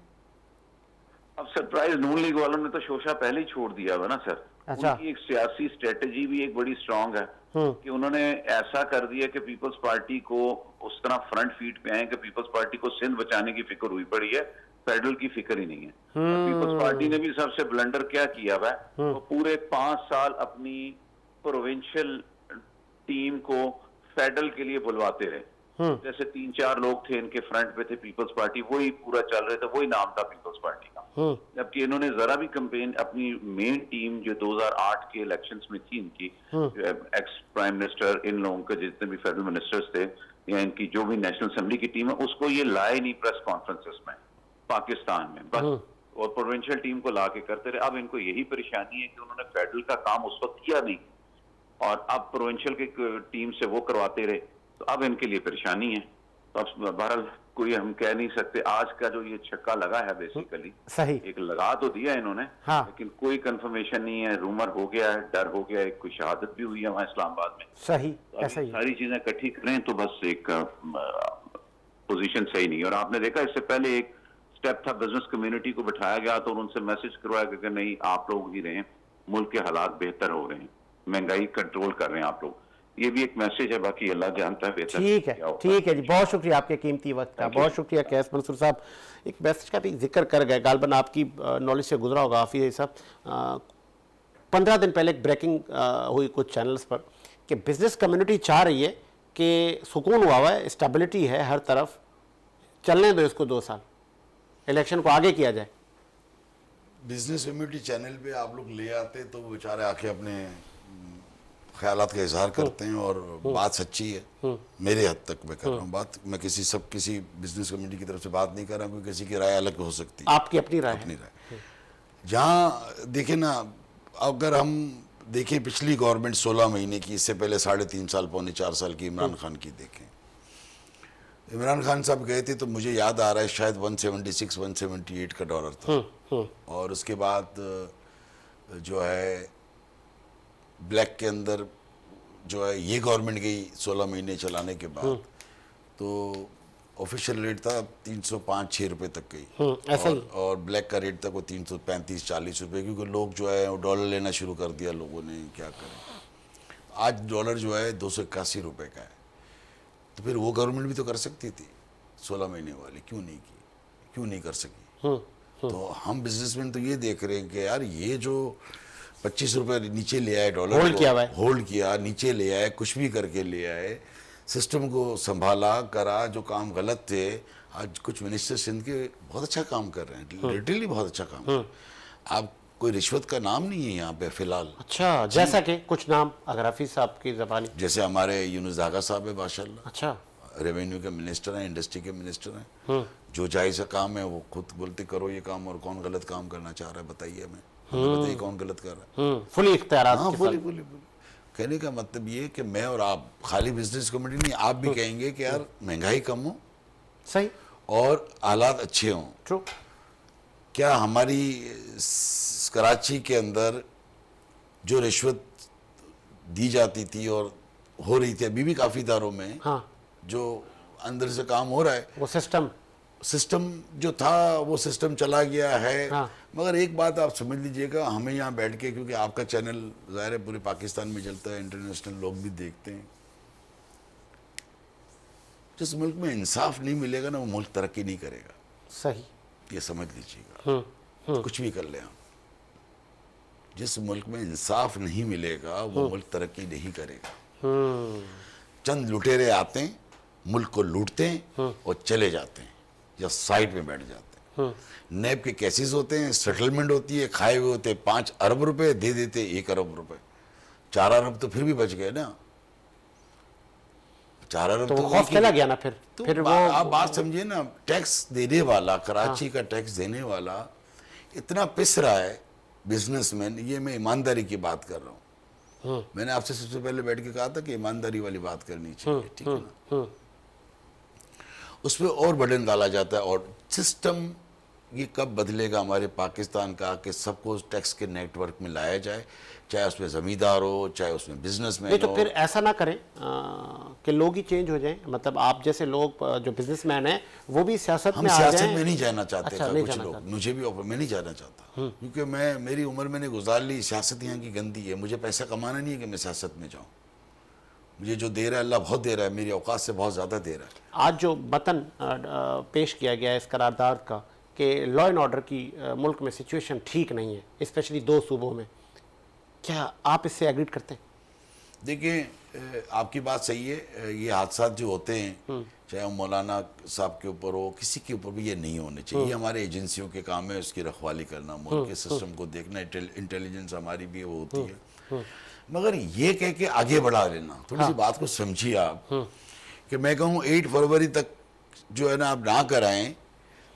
अब सरप्राइज नून लीग वालों ने तो शोशा पहले ही छोड़ दिया है ना सर। अच्छा। उनकी एक सियासी स्ट्रेटेजी भी एक बड़ी स्ट्रांग है कि उन्होंने ऐसा कर दिया कि पीपल्स पार्टी को उस तरह फ्रंट फीट पे आए कि पीपल्स पार्टी को सिंध बचाने की फिक्र हुई पड़ी है, फेडरल की फिक्र ही नहीं है। पीपल्स पार्टी ने भी सबसे ब्लंडर क्या किया हुआ है, वो पूरे 5 साल अपनी प्रोविंशियल टीम को फेडरल के लिए बुलवाते रहे। जैसे 3-4 लोग थे इनके फ्रंट पे थे पीपल्स पार्टी, वही पूरा चल रहे थे, वही नाम था पीपल्स पार्टी का। जबकि इन्होंने जरा भी कैंपेन, अपनी मेन टीम जो 2008 के इलेक्शंस में थी इनकी, एक्स प्राइम मिनिस्टर, इन लोगों के जितने भी फेडरल मिनिस्टर्स थे या इनकी जो भी नेशनल असेंबली की टीम है, उसको ये लाए नहीं प्रेस कॉन्फ्रेंसेस में पाकिस्तान में, बस और प्रोविंशियल टीम को ला के करते रहे। अब इनको यही परेशानी है कि उन्होंने फेडरल का काम उस वक्त किया नहीं और अब प्रोविंशियल की टीम से वो करवाते रहे, तो अब इनके लिए परेशानी है। तो अब बहरहाल कोई हम कह नहीं सकते। आज का जो ये छक्का लगा है बेसिकली सही एक लगा तो दिया इन्होंने, लेकिन कोई कंफर्मेशन नहीं है, रूमर हो गया है, डर हो गया है, कोई शहादत भी हुई है वहां इस्लामाबाद में। सही तो ऐसा ही सारी चीजें इकट्ठी करें तो बस एक पोजीशन सही नहीं है। और आपने देखा इससे पहले एक स्टेप था, बिजनेस कम्युनिटी को बिठाया गया तो उनसे मैसेज करवाया गया कि नहीं आप लोग ही रहें, मुल्क के हालात बेहतर हो रहे हैं, महंगाई कंट्रोल कर रहे हैं आप लोग। ये भी एक मैसेज है, बाकी अल्लाह जानता है बेहतर। ठीक है जी, बहुत शुक्रिया आपके कीमती वक्त का, बहुत शुक्रिया कैस मंसूर साहब। एक मैसेज का भी जिक्र कर गए, गालबन आपकी नॉलेज से गुजरा होगा हाफिज साहब। 15 दिन पहले एक ब्रेकिंग हुई कुछ चैनल्स पर कि बिजनेस कम्युनिटी चाह रही है कि सुकून हुआ है, स्टेबिलिटी है हर तरफ, चलने दो इसको 2 साल, इलेक्शन को आगे किया जाए। बिजनेस कम्युनिटी चैनल पे आप लोग ले आते तो बेचारे आके अपने ख्यालात का इजहार करते हैं और बात सच्ची है। मेरे हद तक मैं कर रहा हूँ बात, मैं किसी बिजनेस कम्युनिटी की तरफ से बात नहीं कर रहा हूँ, क्योंकि किसी की राय अलग हो सकती है। आपकी अपनी राय जहाँ देखें ना, अगर हम देखें पिछली गवर्नमेंट 16 महीने की, इससे पहले 3.5 साल, पौने 4 साल की इमरान खान की देखें। इमरान खान साहब गए थे तो मुझे याद आ रहा है शायद 176-178 का डॉलर था, और उसके बाद जो है ब्लैक के अंदर जो है ये गवर्नमेंट गई 16 महीने चलाने के बाद, तो ऑफिशियल रेट था 305-6 रुपए तक गई, और ब्लैक का रेट था वो 335-40 रुपए, क्योंकि लोग जो है वो डॉलर लेना शुरू कर दिया लोगों ने, क्या करें। आज डॉलर जो है 281 रुपए का है। तो फिर वो गवर्नमेंट भी तो कर सकती थी 16 महीने वाली, क्यों नहीं की, क्यों नहीं कर सकी। तो हम बिजनेसमैन तो ये देख रहे हैं कि यार ये जो 25 रुपए नीचे ले आए, डॉलर होल्ड किया, नीचे ले आए, कुछ भी करके ले आए, सिस्टम को संभाला करा, जो काम गलत थे। आज कुछ मिनिस्टर सिंध के बहुत अच्छा काम कर रहे हैं, लिटरली बहुत अच्छा काम कर रहे हैं। आप कोई रिश्वत का नाम नहीं है यहाँ पे फिलहाल। अच्छा, जैसा कि कुछ नाम अगर हफीज साहब की ज़बानी, जैसे हमारे यूनुस दागा साहब है माशाल्लाह, अच्छा रेवेन्यू के मिनिस्टर हैं, इंडस्ट्री के मिनिस्टर हैं, जो जायज़ काम है वो खुद बोलते करो ये काम, और कौन गलत काम करना चाह रहा है बताइए हमें, बताइए कौन गलत कर रहा है। फुली इख्तियारात। हाँ, फुली। कहने का मतलब ये कि मैं और आप, खाली बिजनेस कम्युनिटी नहीं, आप भी कहेंगे कि यार महंगाई कम हो, सही, और हालात अच्छे हों। ट्रू। क्या हमारी कराची के अंदर जो रिश्वत दी जाती थी और हो रही थी, अभी भी काफ़ी इदारों में जो अंदर से काम हो रहा है, वो सिस्टम जो था वो सिस्टम चला गया है। मगर एक बात आप समझ लीजिएगा, हमें यहाँ बैठ के, क्योंकि आपका चैनल ज़ाहिर है पूरे पाकिस्तान में चलता है, इंटरनेशनल लोग भी देखते हैं, जिस मुल्क में इंसाफ नहीं मिलेगा ना, वो मुल्क तरक्की नहीं करेगा। सही। ये समझ लीजिएगा, कुछ भी कर लें आप, जिस मुल्क में इंसाफ नहीं मिलेगा वो मुल्क तरक्की नहीं करेगा। चंद लुटेरे आते हैं, मुल्क को लूटते हैं और चले जाते हैं या साइड में बैठ जाते हैं। नैब के केसेस होते हैं, सेटलमेंट होती है, खाए हुए होते हैं 5 अरब रुपए, दे देते 1 अरब रुपए। 4 अरब तो फिर भी बच गए ना, 4 अरब तो तो खौफ चला गया ना फिर। तो फिर वो आप बात समझिए ना, टैक्स देने वाला, कराची का टैक्स देने वाला इतना पिस रहा है बिजनेसमैन। ये मैं ईमानदारी की बात कर रहा हूँ। मैंने आपसे सबसे पहले बैठ के कहा था कि ईमानदारी वाली बात करनी चाहिए, ठीक है ना। उस पर और बर्डन डाला जाता है, और सिस्टम ये कब बदलेगा हमारे पाकिस्तान का कि सबको टैक्स के नेटवर्क में लाया जाए, चाहे उसमें ज़मींदार हो, चाहे उसमें बिजनेसमैन नहीं, तो हो। फिर ऐसा ना करें कि लोग ही चेंज हो जाएं। मतलब आप जैसे लोग जो बिजनेसमैन हैं वो भी सियासत हम में आ सियासत जाएं। में नहीं जाना चाहते। अच्छा, था नहीं कुछ जाना लोग, चाहते। मुझे भी ऑफर, मैं नहीं जाना चाहता, क्योंकि मेरी उम्र मैंने गुजार ली। सियासत यहाँ की गंदी है, मुझे पैसा कमाना नहीं है कि मैं सियासत में जाऊँ। मुझे जो दे रहा है अल्लाह बहुत दे रहा है, मेरी औकात से बहुत ज़्यादा दे रहा है। आज जो मतन पेश किया गया है इस करारदाद का कि लॉ एंड ऑर्डर की मुल्क में सिचुएशन ठीक नहीं है, स्पेशली 2 सूबों में, क्या आप इससे एग्री करते हैं? देखिए, आपकी बात सही है। ये हादसा जो होते हैं, चाहे वो मौलाना साहब के ऊपर हो, किसी के ऊपर भी, ये नहीं होने चाहिए। ये हमारे एजेंसियों के काम है उसकी रखवाली करना, मुल्क के सिस्टम को देखना, इंटेलिजेंस हमारी भी वो होती है। मगर ये कह के आगे बढ़ा लेना, थोड़ी सी बात को समझिए आप, कि मैं कहूँ 8 फरवरी तक जो है ना आप ना कराएं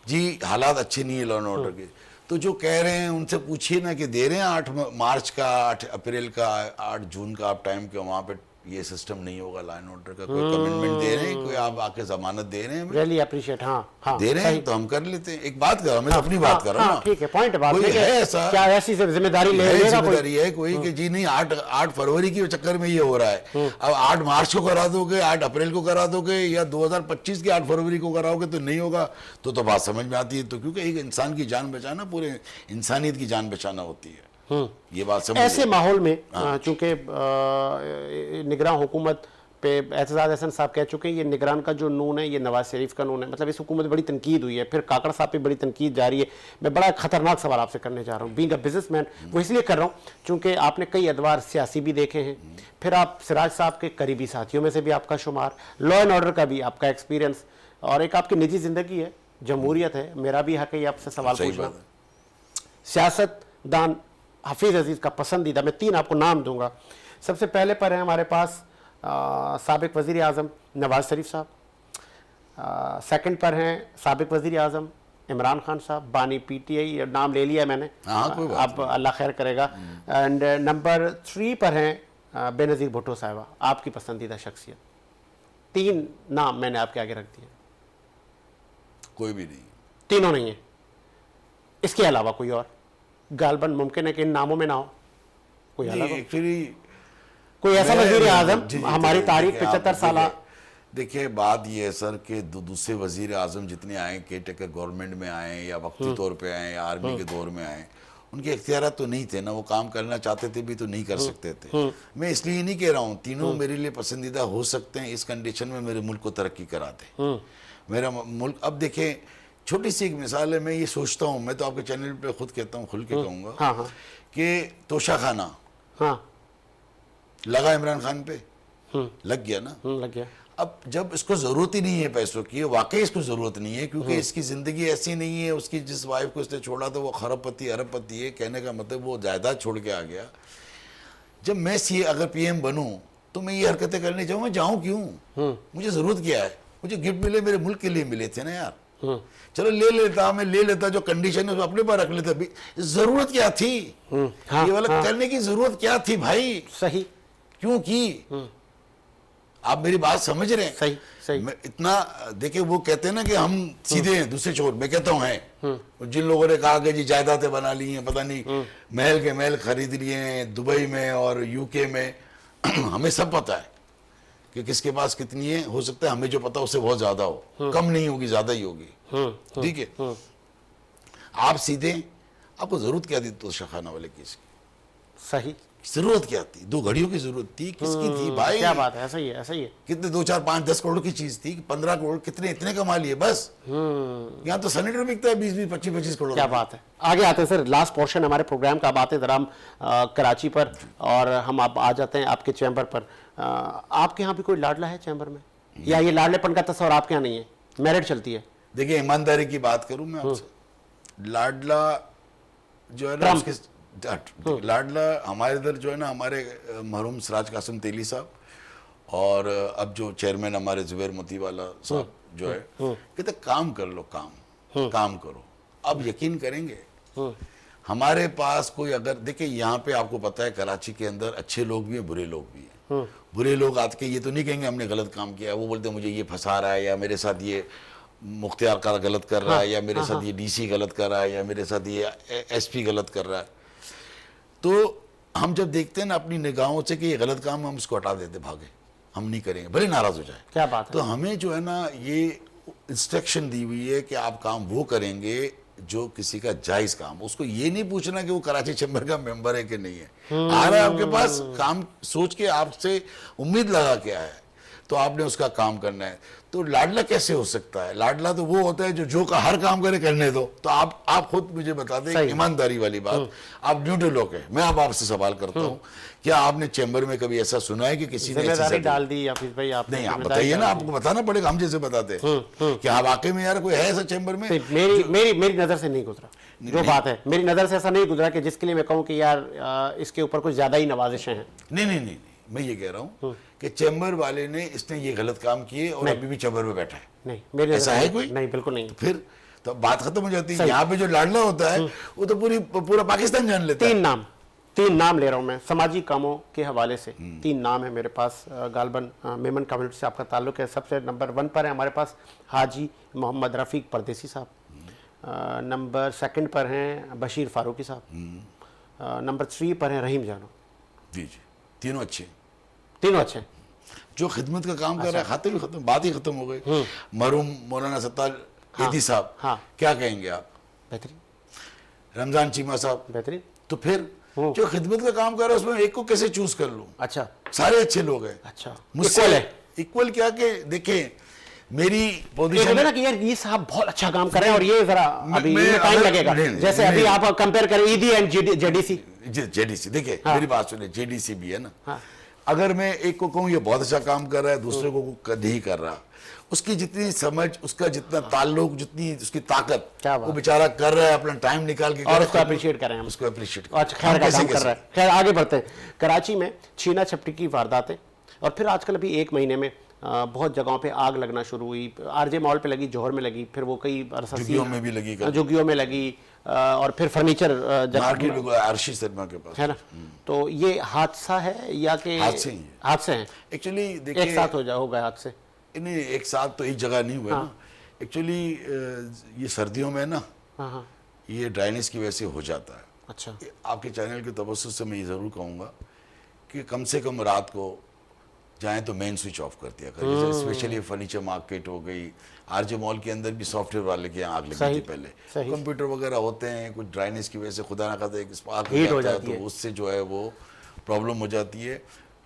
जी, हालात अच्छे नहीं है लॉ एंड ऑर्डर के। तो जो कह रहे हैं उनसे पूछिए ना कि दे रहे हैं 8 मार्च का, 8 अप्रैल का, 8 जून का आप टाइम के, वहाँ पे ये सिस्टम नहीं होगा लॉ एंड ऑर्डर का। कोई कमिटमेंट दे रहे हैं, कोई आप आके जमानत दे रहे हैं हमें? Really appreciate. हाँ, दे रहे हैं तो हम कर लेते हैं। एक बात कर रहा हूं, मैं तो अपनी बात कर रहा हूँ ना। ठीक है, पॉइंट बात कोई है ऐसा, क्या ऐसी जिम्मेदारी ले लेगा कोई? जिम्मेदारी है कोई कि जी नहीं 8 फरवरी के चक्कर में ये हो रहा है, अब 8 मार्च को करा दोगे, 8 अप्रैल को करा दोगे, या 2025 के 8 फरवरी को कराओगे तो नहीं होगा। तो बात समझ में आती है। तो क्योंकि एक इंसान की जान बचाना पूरे इंसानियत की जान बचाना होती है। ये बात समझ। ऐसे माहौल में चूंकि निगरान हुकूमत पे एतजाज हसन साहब कह चुके हैं ये निगरान का जो नून है ये नवाज शरीफ का नून है, मतलब इस हुकूमत बड़ी तनकीद हुई है, फिर काकड़ साहब पे बड़ी तनकीद जारी है। मैं बड़ा खतरनाक सवाल आपसे करने जा रहा हूँ, बीइंग अ बिजनेसमैन, वो इसलिए कर रहा हूँ चूंकि आपने कई अदवार सियासी भी देखे हैं, फिर आप सिराज साहब के करीबी साथियों में से भी आपका शुमार, लॉ एंड ऑर्डर का भी आपका एक्सपीरियंस, और एक आपकी निजी जिंदगी है, जमहूरियत है, मेरा भी हक है आपसे सवाल पूछना। सियासतदान हफीज अजीज का पसंदीदा, मैं 3 आपको नाम दूंगा। सबसे पहले पर है हमारे पास साबिक वज़ीर आज़म नवाज शरीफ साहब, सेकंड पर हैं साबिक वज़ीर आज़म इमरान खान साहब, बानी PTI, नाम ले लिया मैंने, अब अल्लाह खैर करेगा। एंड नंबर 3 पर हैं बेनज़ीर भुट्टो साहिबा, आपकी पसंदीदा शख्सियत। 3 नाम मैंने आपके आगे रख दिए। कोई भी नहीं, तीनों नहीं है, इसके अलावा कोई और? गालबन मुमकिन है कि इन नामों में ना हो कोई अलग हो? एक्चुअली कोई ऐसा वज़ीर आज़म हमारी तारीख 75 साल। देखिए बात ये है सर कि दूसरे वजीर आजम जितने आए, केयर टेकर गवर्नमेंट में आए या वक्ती तौर पे आए या आर्मी के दौर में आए, उनके इख्तियार तो नहीं थे ना, वो काम करना चाहते थे भी तो नहीं कर सकते थे। मैं इसलिए नहीं कह रहा हूँ तीनों मेरे लिए पसंदीदा हो सकते हैं इस कंडीशन में मेरे मुल्क को तरक्की कराते। मेरा मुल्क, अब देखें छोटी सी एक मिसाल है, मैं ये सोचता हूँ, मैं तो आपके चैनल पे खुद कहता हूँ, खुल के कहूँगा कि तोशा खाना लगा इमरान खान पे, लग गया ना, लग गया। अब जब इसको जरूरत ही नहीं है पैसों की, वाकई इसको जरूरत नहीं है, क्योंकि इसकी जिंदगी ऐसी नहीं है, उसकी जिस वाइफ को इसने छोड़ा था वो खरबपति अरबपति है, कहने का मतलब वो जायदाद छोड़ के आ गया। जब मैं अगर PM बनूं तो मैं ये हरकतें करने जाऊँ? मैं जाऊँ क्यों? मुझे जरूरत क्या है? मुझे गिफ्ट मिले मेरे मुल्क के लिए मिले थे ना यार, चलो ले लेता, मैं ले लेता, जो कंडीशन है उसको अपने पास रख लेता। जरूरत क्या थी? ये वाला करने की जरूरत क्या थी भाई? सही क्यों की? आप मेरी बात समझ रहे हैं? सही सही। मैं इतना देखिए, वो कहते हैं ना कि हम सीधे हैं, दूसरे छोर, मैं कहता हूँ हैं। जिन लोगों ने कहा कि जी जायदादें बना ली हैं, पता नहीं महल के महल खरीद लिए हैं दुबई में और UK में, हमें सब पता है कि किसके पास कितनी है। हो सकता है हमें जो पता उससे बहुत ज्यादा हो, कम नहीं होगी, ज्यादा ही होगी, ठीक है। आप सीधे, आपको जरूरत क्या थी तोशा खाना वाले केस की? सही जरूरत क्या थी? 2 घड़ियों की जरूरत थी, किसकी थी भाई? क्या बात है, ऐसा ही है, ऐसा ही है। कितने 2, 4, 5, 10 करोड़ की चीज थी, 15 करोड़ कितने इतने कमा लिए बस। यहाँ तो सैनिटर बिकता है 20-20, 25-25 करोड़। क्या बात है। आगे आते हैं सर, लास्ट पोर्शन हमारे प्रोग्राम का। अब आते जरा हम कराची पर, और हम आप आ जाते हैं आपके चैम्बर पर। आपके यहाँ भी कोई लाडला है चैम्बर में, या ये लाडलेपन का तस्वर आपके यहाँ नहीं है, मैरिट चलती है? देखिए, ईमानदारी की बात करूं मैं आपसे, लाडला जो है ना, उसके लाडला हमारे इधर जो है ना, हमारे मरहूम सिराज कासिम तेली साहब और अब जो चेयरमैन हमारे जुबैर मोतीवाला साहब जो है, कहते काम कर लो, काम करो। अब यकीन करेंगे, हमारे पास कोई अगर देखिए, यहाँ पे आपको पता है कराची के अंदर अच्छे लोग भी हैं, बुरे लोग भी हैं। बुरे लोग आके ये तो नहीं कहेंगे हमने गलत काम किया है, वो बोलते हैं मुझे ये फंसा रहा है, या मेरे साथ ये मुख्तियार का गलत कर रहा है, या मेरे साथ ये डीसी गलत कर रहा है, या मेरे साथ ये एसपी गलत कर रहा है। तो हम जब देखते हैं ना अपनी निगाहों से कि ये गलत काम, हम इसको हटा देते, भागे, हम नहीं करेंगे, भले नाराज हो जाए। क्या बात है। तो हमें जो है ना, ये इंस्ट्रक्शन दी हुई है कि आप काम वो करेंगे जो किसी का जायज काम, उसको ये नहीं पूछना कि वो कराची चैम्बर का मेंबर है कि नहीं है। आ रहा है आपके पास काम, सोच के आपसे उम्मीद लगा के आया है, तो आपने उसका काम करना है। तो लाडला कैसे हो सकता है? लाडला तो वो होता है जो का हर काम करे, करने दो। तो आप खुद मुझे बता दें, ईमानदारी वाली बात, आप न्यूट्रल लोग हैं, मैं अब आपसे सवाल करता हूँ, क्या आपने चैम्बर में कभी ऐसा सुना है कि किसी ने जिम्मेदारी डाल दी या फिर भाई आप? नहीं, आप बताइए ना, आपको बताना पड़ेगा, हम जैसे बताते हैं कि हाँ वाकई में यार कोई है ऐसा चैम्बर में? मेरी नजर से नहीं गुजरा जो बात है, मेरी नजर से ऐसा नहीं गुजरा कि जिसके लिए मैं कहूँ कि यार इसके ऊपर कुछ ज्यादा ही नवाजिशें हैं। नहीं, मैं ये कह रहा हूँ कि चैम्बर वाले ने, इसने ये गलत काम किए और अभी भी चैम्बर में बैठा है। नहीं, मेरी ऐसा है कोई? नहीं, बिल्कुल नहीं। फिर तो बात खत्म हो जाती है। यहाँ पे जो लाडला होता है वो तो पूरा पाकिस्तान जान लेता है। 3 नाम ले रहा हूँ मैं समाजी कामों के हवाले से। 3 नाम है मेरे पास। गालबन मेमन कम्युनिटी से आपका ताल्लुक है। सबसे नंबर 1 पर है हमारे पास हाजी मोहम्मद रफ़ीक परदेसी साहब। नंबर 2 पर हैं बशीर फारूकी साहब। नंबर 3 पर हैं रहीम जानो। जी, तीनों अच्छे जो खिदमत का काम कर रहा है। खाते भी खत्म, बात ही खत्म हो गई। मरहूम मौलाना सत्तार ईदी साहब, क्या कहेंगे आप? बेहतरीन। रमजान चीमा साहब, बेहतरीन। तो फिर जो खिदमत का काम कर रहा है उसमें एक को कैसे चूज कर लूं? अच्छा, सारे अच्छे लोग हैं। अच्छा, मुझसे इक्वल क्या कि देखें, मेरी पोजीशन ना कि यार ये साहब बहुत अच्छा काम कर रहे हैं और ये जरा अभी टाइम लगेगा। जैसे अभी आप कंपेयर करें ईदी एंड जेडीसी। देखिए मेरी बात सुनिए, जेडीसी भी है ना। अगर मैं एक को कहूँ ये बहुत अच्छा काम कर रहा है, दूसरे को नहीं कर रहा, उसकी जितनी समझ, उसका जितना ताल्लुक, जितनी उसकी ताकत, वो बेचारा कर रहा है, अपना टाइम निकाल के, और उसको अप्रिशिएट करें हम, उसको अप्रिशिएट करें। अच्छा, खैर का काम कर रहा है। खैर आगे बढ़ते हैं। कराची में छीना झपटी की वारदातें, और फिर आजकल अभी 1 महीने में बहुत जगहों पे आग लगना शुरू हुई। आरजे मॉल पे लगी, जौहर में लगी, फिर वो कई झुग्गियों में भी लगी, झुग्गियों में लगी, और फिर फर्नीचर आरशी शर्मा के पास है ना। तो ये हादसा है या कि हादसे हैं? एक्चुअली देखिए, एक साथ हो गए हादसे? नहीं, एक साथ तो एक जगह नहीं हुए ना। एक्चुअली ये सर्दियों में ना, ये ड्राइनेस की वजह से हो जाता है। अच्छा, आपके चैनल के तवज्जुह से मैं ये ज़रूर कहूँगा कि कम से कम रात को जाएं तो मेन स्विच ऑफ कर दिया करें। स्पेशली फर्नीचर मार्केट हो गई, आरजे मॉल के अंदर भी सॉफ्टवेयर वाले के यहाँ आग लगी थी पहले। कंप्यूटर वगैरह होते हैं, कुछ ड्राइनेस की वजह से खुदा ना खाते एक स्पार्क हो जाता है, तो उससे जो है वो प्रॉब्लम हो जाती है।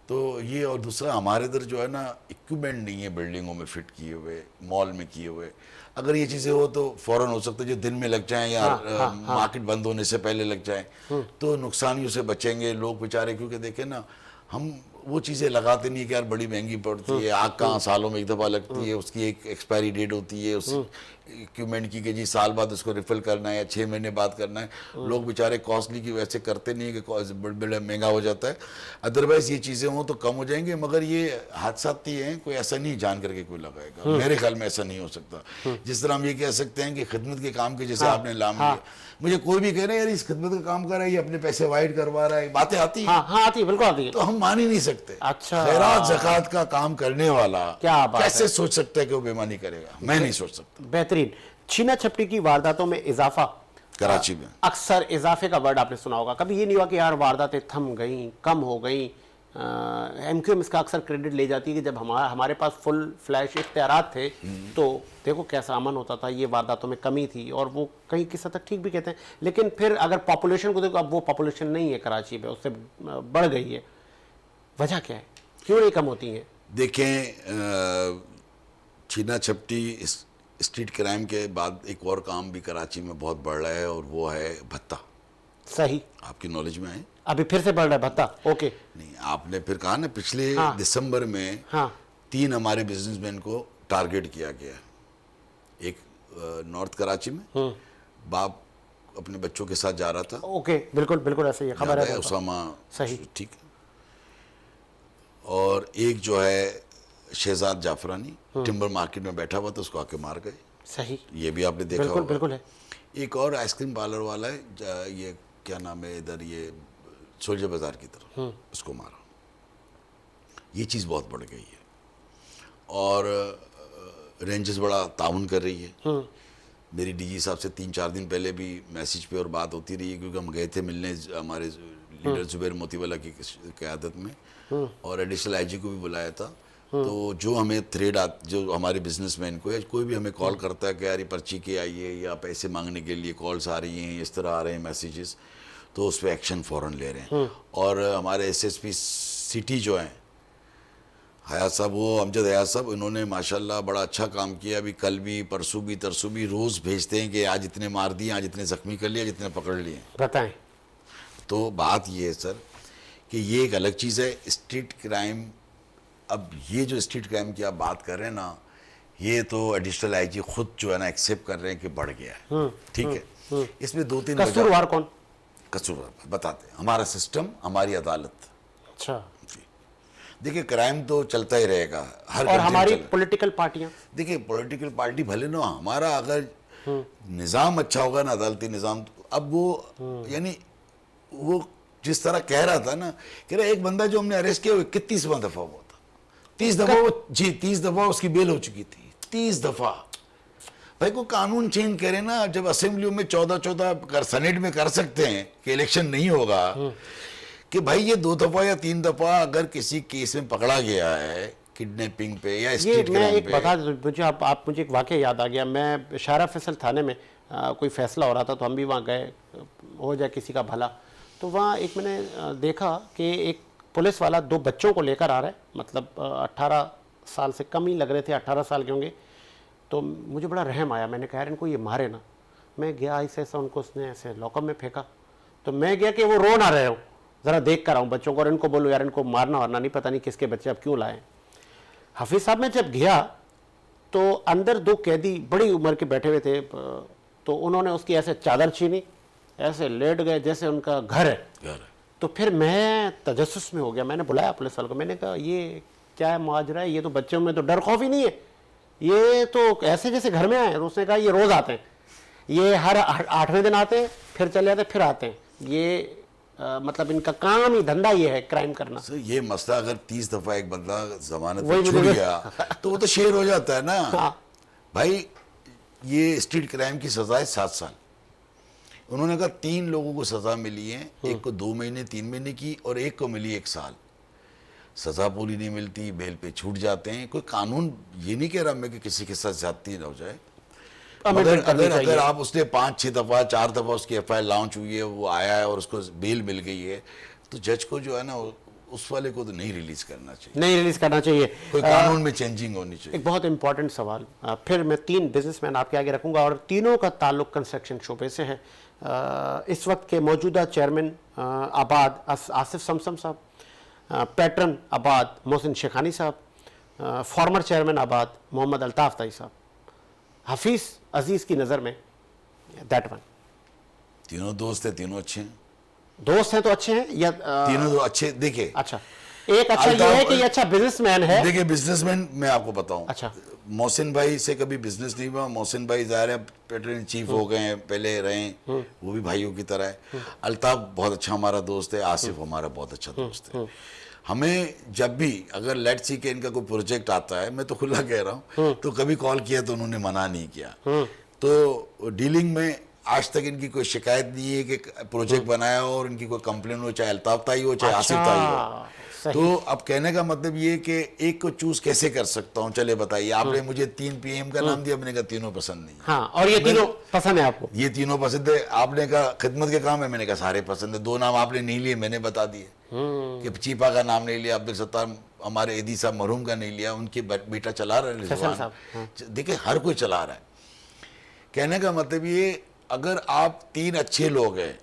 तो ये, और दूसरा हमारे इधर जो है ना इक्विपमेंट नहीं है बिल्डिंगों में फिट किए हुए, मॉल में किए हुए। अगर ये चीज़ें हो तो फ़ौरन हो सकता है जो दिन में लग जाएं या मार्केट बंद होने से पहले लग जाएं, तो नुकसानियों से बचेंगे लोग बेचारे। क्योंकि देखें ना, हम वो चीज़ें लगाते नहीं कि यार बड़ी महंगी पड़ती है, आग कहाँ सालों में एक दफ़ा लगती है, उसकी एक एक्सपायरी डेट होती है उस इक्विपमेंट की कि जी साल बाद उसको रिफिल करना है या 6 महीने बाद करना है। लोग बेचारे कॉस्टली की वजह से करते नहीं है कि बड़ा महंगा हो जाता है। अदरवाइज ये चीज़ें हों तो कम हो जाएंगे, मगर ये हादसात ही हैं, कोई ऐसा नहीं जान करके कोई लगाएगा। मेरे ख्याल में ऐसा नहीं हो सकता। जिस तरह हम ये कह सकते हैं कि खिदमत के काम के जैसे आपने नाम लिया, मुझे कोई भी कह रहे हैं यार इस खिदमत का काम कर रहा है, ये अपने पैसे वाइड करवा रहा है, बातें आती हैं। आती है, बिल्कुल आती है। तो हम मान ही नहीं सकते। अच्छा, खैरात ज़कात का काम करने वाला क्या कैसे सोच सकता है कि वो बेईमानी करेगा? मैं नहीं सोच सकता। बेहतरीन। छीना झपटी की वारदातों में इजाफा, कराची में अक्सर इजाफे का वर्ड आपने सुना होगा। कभी ये नहीं हुआ कि यार वारदातें थम गई, कम हो गई, MQM इसका अक्सर क्रेडिट ले जाती है कि जब हमारे पास फुल फ्लैश इख्तियारात थे तो देखो कैसा अमन होता था, ये वारदातों में कमी थी, और वो कहीं किस हद तक ठीक भी कहते हैं। लेकिन फिर अगर पॉपुलेशन को देखो, अब वो पॉपुलेशन नहीं है कराची में, उससे बढ़ गई है। वजह क्या है, क्यों नहीं कम होती हैं? देखें, छीना झपटी स्ट्रीट क्राइम के बाद एक और काम भी कराची में बहुत बढ़ रहा है, और वो है भत्ता। सही, आपकी नॉलेज में है? अभी फिर से बढ़ रहा है भत्ता। ओके, नहीं, आपने फिर कहा ना पिछले दिसंबर में हाँ 3 हमारे बिजनेसमैन को टारगेट किया गया। एक नॉर्थ कराची में बाप अपने बच्चों के साथ जा रहा था। ओके, बिल्कुल बिल्कुल ऐसे ही है, खबर है। उसामा, सही, ठीक है। और एक जो है शहजाद जाफरानी टिम्बर मार्केट में बैठा हुआ था, उसको आके मार गए। सही, ये भी आपने देखा बिल्कुल होगा। बिल्कुल है। एक और आइसक्रीम पार्लर वाला है, ये क्या नाम है इधर, ये सोल्जर बाजार की तरफ, उसको मारा। ये चीज़ बहुत बढ़ गई है, और रेंजेस बड़ा ताउन कर रही है। मेरी डीजी साहब से 3-4 दिन पहले भी मैसेज पे और बात होती रही है, क्योंकि हम गए थे मिलने हमारे लीडर जुबैर मोतीवाला की क़यादत में, और एडिशनल आईजी को भी बुलाया था। तो जो हमें थ्रेड जो हमारे बिजनेसमैन को, या कोई भी हमें कॉल करता है कि यार ये पर्ची के आई है, या पैसे मांगने के लिए कॉल्स आ रही हैं, इस तरह आ रहे हैं मैसेजेस, तो उस पर एक्शन फ़ौरन ले रहे हैं। और हमारे SSP सिटी जो हैं हयात साहब, वो अमजद हयात साहब, इन्होंने माशाल्लाह बड़ा अच्छा काम किया। अभी कल भी, परसों भी, तरसों भी रोज़ भेजते हैं कि आज इतने मार दिए, आज इतने ज़ख्मी कर लिए, आज इतने पकड़ लिए। बताएं। तो बात ये है सर कि ये एक अलग चीज़ है स्ट्रीट क्राइम। अब ये जो स्ट्रीट क्राइम की आप बात कर रहे हैं ना, ये तो एडिशनल आईजी खुद जो है ना एक्सेप्ट कर रहे हैं कि बढ़ गया है। ठीक है, इसमें 2-3 कसूरवार कौन? कसूरवार बताते हैं, हमारा सिस्टम, हमारी अदालत। अच्छा, देखिए क्राइम तो चलता ही रहेगा हर और हमारी country में पॉलिटिकल पार्टियां? देखिए पॉलिटिकल पार्टी भले ना, हमारा अगर निज़ाम अच्छा होगा ना, अदालती निज़ाम, अब वो यानी वो जिस तरह कह रहा था ना, कह रहा एक बंदा जो हमने अरेस्ट किया वो 31वां दफ़ा हुआ था। 30 दफ़ा वो, जी 30 दफ़ा उसकी बेल हो चुकी थी। 30 दफ़ा। भाई को कानून चेंज करे ना, जब असेंबली में 14-14 सेनेट में कर सकते हैं कि इलेक्शन नहीं होगा, कि भाई ये 2 दफ़ा या 3 दफ़ा अगर किसी केस में पकड़ा गया है किडनैपिंग पे या स्ट्रीट मैं क्राइम एक पे। बता दो मुझे, आप मुझे एक वाक़या याद आ गया। मैं शारा फैसल थाने में कोई फैसला हो रहा था, तो हम भी वहाँ गए, हो जाए किसी का भला। तो वहाँ एक मैंने देखा कि एक पुलिस वाला 2 बच्चों को लेकर आ रहा है, मतलब 18 साल से कम ही लग रहे थे, 18 साल के होंगे। तो मुझे बड़ा रहम आया, मैंने कहा यार इनको ये मारे ना। मैं गया, ऐसे ऐसा उनको उसने ऐसे लॉकअप में फेंका। तो मैं गया कि वो रो ना रहे हो, ज़रा देख कर आऊँ बच्चों को, और इनको बोलो यार इनको मारना वारना नहीं, पता नहीं किसके बच्चे अब क्यों लाए। हाफिज़ साहब, मैं जब गया तो अंदर 2 कैदी बड़ी उम्र के बैठे हुए थे। तो उन्होंने उसकी ऐसे चादर छीनी, ऐसे लेट गए जैसे उनका घर है। तो फिर मैं तजस्सुस में हो गया, मैंने बुलाया पुलिस वाले को, मैंने कहा ये क्या है मुआजरा है, ये तो बच्चों में तो डर खौफ ही नहीं है, ये तो ऐसे जैसे घर में आए। उसने कहा ये रोज़ आते हैं, ये हर 8वें दिन आते हैं, फिर चले जाते, फिर आते हैं, ये मतलब इनका काम ही धंधा ये है क्राइम करना। सर ये मसला, अगर 30 दफ़ा एक बंदा जमानत में छूट गया तो वो तो शेर हो जाता है ना। भाई ये स्ट्रीट क्राइम की सज़ा है 7 साल। उन्होंने कहा 3 लोगों को सज़ा मिली है, एक को 2 महीने 3 महीने की, और एक को मिली 1 साल। सज़ा पूरी नहीं मिलती, बेल पे छूट जाते हैं। कोई कानून ये नहीं कह रहा मैं कि किसी के साथ ज्यादती ना हो जाए, अगर आप उसने 5-6 दफ़ा 4 दफ़ा उसकी FIR लॉन्च हुई है, वो आया है और उसको बेल मिल गई है, तो जज को जो है ना उस वाले को तो नहीं रिलीज करना चाहिए, नहीं रिलीज करना चाहिए। कोई कानून में चेंजिंग होनी चाहिए। एक बहुत इंपॉर्टेंट सवाल, फिर मैं 3 बिजनेसमैन आपके आगे रखूंगा, और तीनों का ताल्लुक कंस्ट्रक्शन शोबे से है। इस वक्त के मौजूदा चेयरमैन आबाद आसिफ समसम साहब, पैटर्न आबाद मोहसिन शेखानी साहब, फॉर्मर चेयरमैन आबाद मोहम्मद अल्ताफ़ ताई साहब। हफीज़ अजीज़ की नज़र में दैट वन। तीनों दोस्त हैं, तीनों अच्छे हैं। दोस्त हैं तो अच्छे हैं या तीनों तो अच्छे। देखिए अच्छा, एक अच्छा ये है कि ये अच्छा बिजनेसमैन है। देखिए बिजनेसमैन मैं आपको बताऊं, अच्छा, मोहसिन भाई से कभी बिजनेस नहीं हुआ। मोहसिन भाई ज़ाहिर है पैटर्न इन चीफ हो गए हैं, पहले रहे, वो भी भाइयों की तरह है। अल्ताफ बहुत अच्छा हमारा दोस्त है, आसिफ हमारा बहुत अच्छा दोस्त है। हमें जब भी अगर लेट्स सी के इनका कोई प्रोजेक्ट आता है, मैं तो खुला कह रहा हूँ, तो कभी कॉल किया तो उन्होंने मना नहीं किया। तो डीलिंग में आज तक इनकी कोई शिकायत नहीं है कि प्रोजेक्ट बनाया हो और इनकी कोई कंप्लेन हो, चाहे अल्ताफ ताई हो चाहे आसिफ ताई हो। सही। तो अब कहने का मतलब ये कि एक को चूज कैसे कर सकता हूँ, चले बताइए। आपने मुझे 3 PM का नाम दिया, मैंने कहा तीनों पसंद नहीं है। हाँ, और ये तीनों पसंद है आपको? ये तीनों पसंद है। आपने कहा खिदमत के काम है, मैंने कहा सारे पसंद है। 2 नाम आपने नहीं लिए, मैंने बता दिए कि चीपा का नाम नहीं लिया, अब्दुल सत्तार हमारे एदी साहब मरहूम का नहीं लिया, उनके बेटा चला रहा है फैसल रिजवान। साहब, देखिए हर कोई चला रहा है। कहने का मतलब ये, अगर आप 3 अच्छे लोग हैं,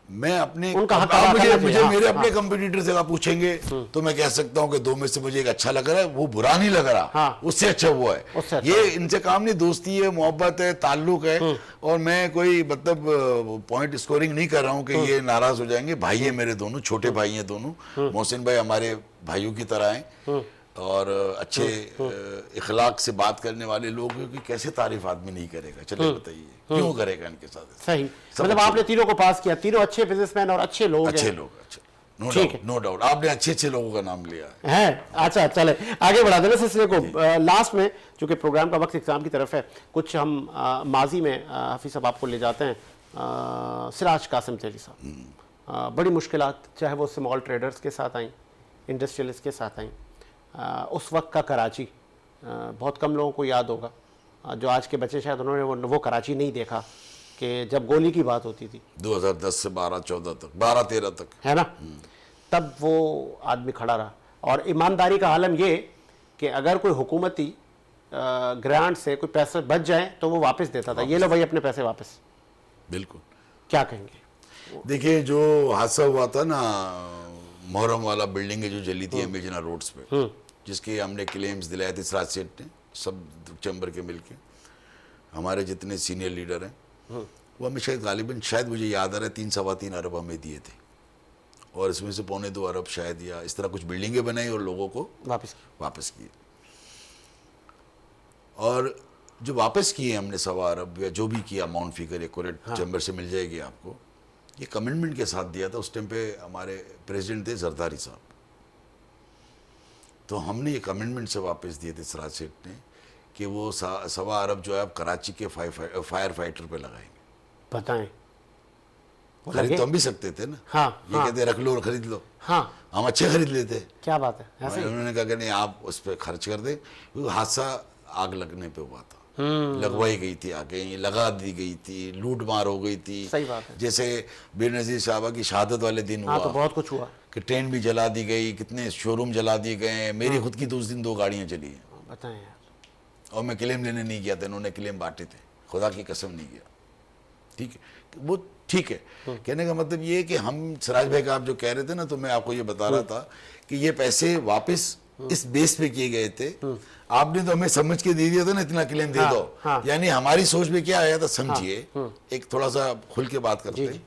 मैं अपने उनका हक आप अदा मुझे करना मुझे चाहिए। मेरे हाँ, अपने कंपटीटर से आप पूछेंगे तो मैं कह सकता हूँ कि 2 में से मुझे एक अच्छा लग रहा है, वो बुरा नहीं लग रहा। हाँ। उससे अच्छा वो है। उससे अच्छा ये इनसे काम नहीं, दोस्ती है, मोहब्बत है, ताल्लुक है। और मैं कोई मतलब पॉइंट स्कोरिंग नहीं कर रहा हूँ कि ये नाराज हो जाएंगे। भाई है मेरे दोनों, छोटे भाई हैं दोनों। मोहसिन भाई हमारे भाइयों की तरह हैं और अच्छे इखलाक से बात करने वाले लोग हैं कि कैसे तारीफ आदमी नहीं करेगा। चलिए बताइए क्यों करेगा इनके साथ। सही। सब मतलब अच्छे आपने तीनों को पास किया, तीनों अच्छे बिजनेसमैन और अच्छे लोग अच्छे हैं। लोग, अच्छे, ठीक है। नो डाउट आपने अच्छे लोगों का नाम लिया है। है। अच्छा, चले आगे बढ़ा देना सिलसिले को। लास्ट में चूंकि प्रोग्राम का वक्त एग्जाम की तरफ है, कुछ हम माजी में हाफिज साहब आपको ले जाते हैं। सिराज कासिम तेली साहब, बड़ी मुश्किलात, चाहे वो स्मॉल ट्रेडर्स के साथ आई, इंडस्ट्रियलिस्ट के साथ आई। उस वक्त का कराची बहुत कम लोगों को याद होगा, जो आज के बच्चे शायद उन्होंने वो कराची नहीं देखा कि जब गोली की बात होती थी 2010 से 12-14 तक, 12-13 तक, है ना, तब वो आदमी खड़ा रहा। और ईमानदारी का आलम ये कि अगर कोई हुकूमती ग्रांट से कोई पैसे बच जाए तो वो वापस देता था। ये लो भाई अपने पैसे वापस। बिल्कुल। क्या कहेंगे? देखिए जो हादसा हुआ था ना, मोहर्रम वाला बिल्डिंगें जो जली थी अमेजना रोड्स पे, जिसके हमने क्लेम्स दिलाए थे सिराज सेठ ने, सब चैम्बर के मिलके, हमारे जितने सीनियर लीडर हैं, वो हमें शायद गालिबन, शायद मुझे याद आ रहा है 3-3.25 अरब हमें दिए थे और इसमें से 2.25 अरब शायद या इस तरह कुछ बिल्डिंगें बनाई और लोगों को वापस किए। और जो वापस किए हमने 1.25 अरब या जो भी किया, अमाउंट फिगर एक्यूरेट चैम्बर से मिल जाएगी आपको, ये कमिटमेंट के साथ दिया था। उस टाइम पे हमारे प्रेसिडेंट थे जरदारी साहब, तो हमने ये कमिटमेंट से वापस दिए थे सिराज सेठ ने कि वो 1.25 अरब जो है आप कराची के फायर फाइटर पे लगाएंगे। बताएं, खरीद तो हम भी सकते थे ना। हाँ, ये कहते रख लो और खरीद लो। हाँ, हम अच्छे खरीद लेते। क्या बात है, ऐसे ही? उन्होंने कहा कि नहीं आप उस पर खर्च कर दे, क्योंकि हादसा आग लगने पे हुआ था, लगवाई गई थी आगे, लगा दी गई थी, लूट मार हो गई थी। सही बात है। जैसे बेनजीर साहबा की शहादत वाले दिन हाँ, हुआ तो बहुत कुछ हुआ। कि ट्रेन भी जला दी गई, कितने शोरूम जला दिए गए। मेरी खुद की तो उस दिन 2 गाड़ियां जली हैं बताएं यार। और मैं क्लेम लेने नहीं गया था, इन्होंने क्लेम बांटे थे, खुदा की कसम नहीं गया। ठीक है, वो ठीक है। कहने का मतलब ये है कि हम, सिराज भाई का आप जो कह रहे थे ना, तो मैं आपको ये बता रहा था कि ये पैसे वापस इस बेस पे किए गए थे। आपने तो हमें समझ के दे दिया था ना, इतना क्लेम दे दो। यानी हमारी सोच में क्या आया था समझिए, एक थोड़ा सा खुल के बात करते हैं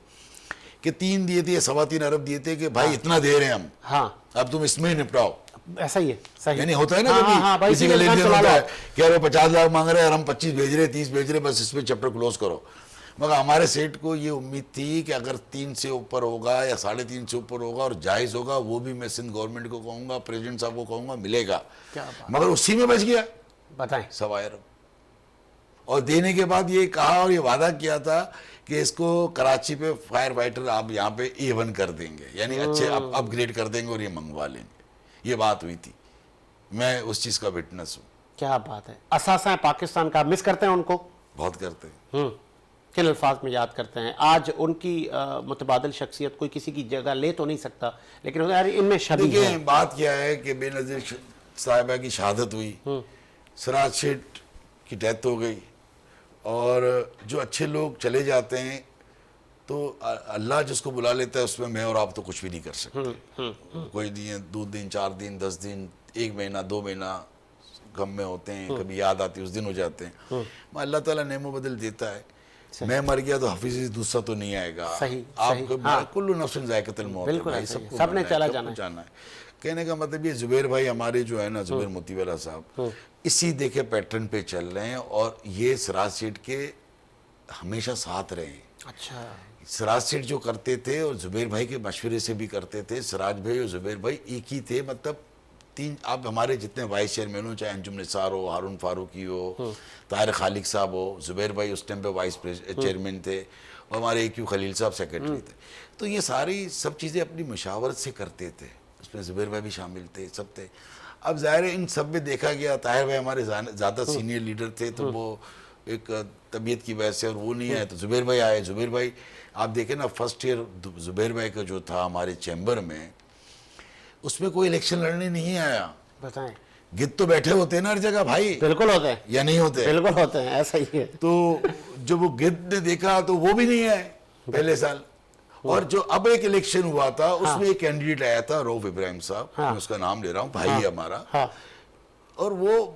कि 3 दिए थे या 3.25 अरब दिए थे कि भाई इतना दे रहे हैं हम, हाँ, अब तुम इसमें निपटाओ। ऐसा ही है। सही। यानी होता है ना हाँ, कभी हाँ, भाई, किसी का इसी लेन देन चला होता लो। है कि यार वो 50 लाख मांग रहे हैं और हम 25 भेज रहे हैं, 30 भेज रहे हैं, बस इसमें चैप्टर क्लोज करो। मगर हमारे सेठ को ये उम्मीद थी कि अगर 3 से ऊपर होगा या 3.5 से ऊपर होगा और जायज़ होगा, वो भी मैं सिंध गवर्नमेंट को कहूँगा, प्रेसिडेंट साहब को कहूँगा, मिलेगा। क्या बात। मगर उसी में बच गया बताएं। 1.25 अरब। और देने के बाद ये कहा और ये वादा किया था कि इसको कराची पे फायर फाइटर आप यहाँ पे A1 कर देंगे, यानी अच्छे अपग्रेड कर देंगे और ये मंगवा लेंगे। ये बात हुई थी, मैं उस चीज़ का विटनेस हूँ। क्या बात है। असासा पाकिस्तान का मिस करते हैं उनको, बहुत करते हैं। किन अल्फाज में याद करते हैं? आज उनकी मुतबादिल शख्सियत कोई किसी की जगह ले तो नहीं सकता, लेकिन यार इनमें शबीह देखिए है। बात क्या है कि बेनज़ीर साहिबा की शहादत हुई, सिराज सेठ की डेथ हो गई, और जो अच्छे लोग चले जाते हैं तो अल्लाह जिसको बुला लेता है उसमें मैं और आप तो कुछ भी नहीं कर सकते। कोई दिन 2 दिन 4 दिन 10 दिन 1 महीना 2 महीना गम में होते हैं, कभी याद आती है उस दिन हो जाते हैं। अल्लाह ताला नेमो बदल देता है। मैं मर गया तो हफीज दूसरा तो नहीं आएगा। सही, आपको हाँ। कुल्लू नफ्सिन जायक़तुल मौत है बिल्कुल भाई, ऐसे ही है। सबको सबने मरना है, चला सबको जाना है। कहने का मतलब ये जुबैर भाई हमारे जो है ना, जुबैर मोतीवाला साहब, इसी देखे पैटर्न पे चल रहे हैं और ये सिराज सेठ के हमेशा साथ रहे हैं। अच्छा, सिराज सेठ जो करते थे और जुबैर भाई के मशवरे से भी करते थे। सिराज भाई और जुबैर भाई एक ही थे, मतलब आप हमारे जितने वाइस चेयरमैन हो, चाहे अंजुम निसार हो, हारून फारूकी हो, ताहिर खालिक साहब हो, जुबैर भाई उस टाइम पे वाइस चेयरमैन थे, और हमारे AQ खलील साहब सेक्रेटरी थे, तो ये सारी सब चीज़ें अपनी मशावरत से करते थे। उसमें जुबैर भाई भी शामिल थे, सब थे। अब ज़ाहिर है इन सब में देखा गया, ताहिर भाई हमारे ज़्यादा सीनियर लीडर थे, तो वो एक तबीयत की वजह से और वो नहीं आए, तो जुबैर भाई आए। जुबैर भाई आप देखें ना, फर्स्ट ईयर जुबैर भाई का जो था हमारे चैम्बर में, उसमें कोई इलेक्शन लड़ने नहीं आया। बताएं। गिद्ध तो बैठे होते हैं ना हर जगह भाई, बिल्कुल होते हैं, या नहीं होते? बिल्कुल होते हैं, ऐसा ही है। तो जब वो गिद्ध ने देखा तो वो भी नहीं आए पहले साल। और जो अब एक इलेक्शन हुआ था उसमें एक कैंडिडेट आया था, रऊफ इब्राहिम साहब, मैं उसका नाम ले रहा हूँ, भाई हमारा। और वो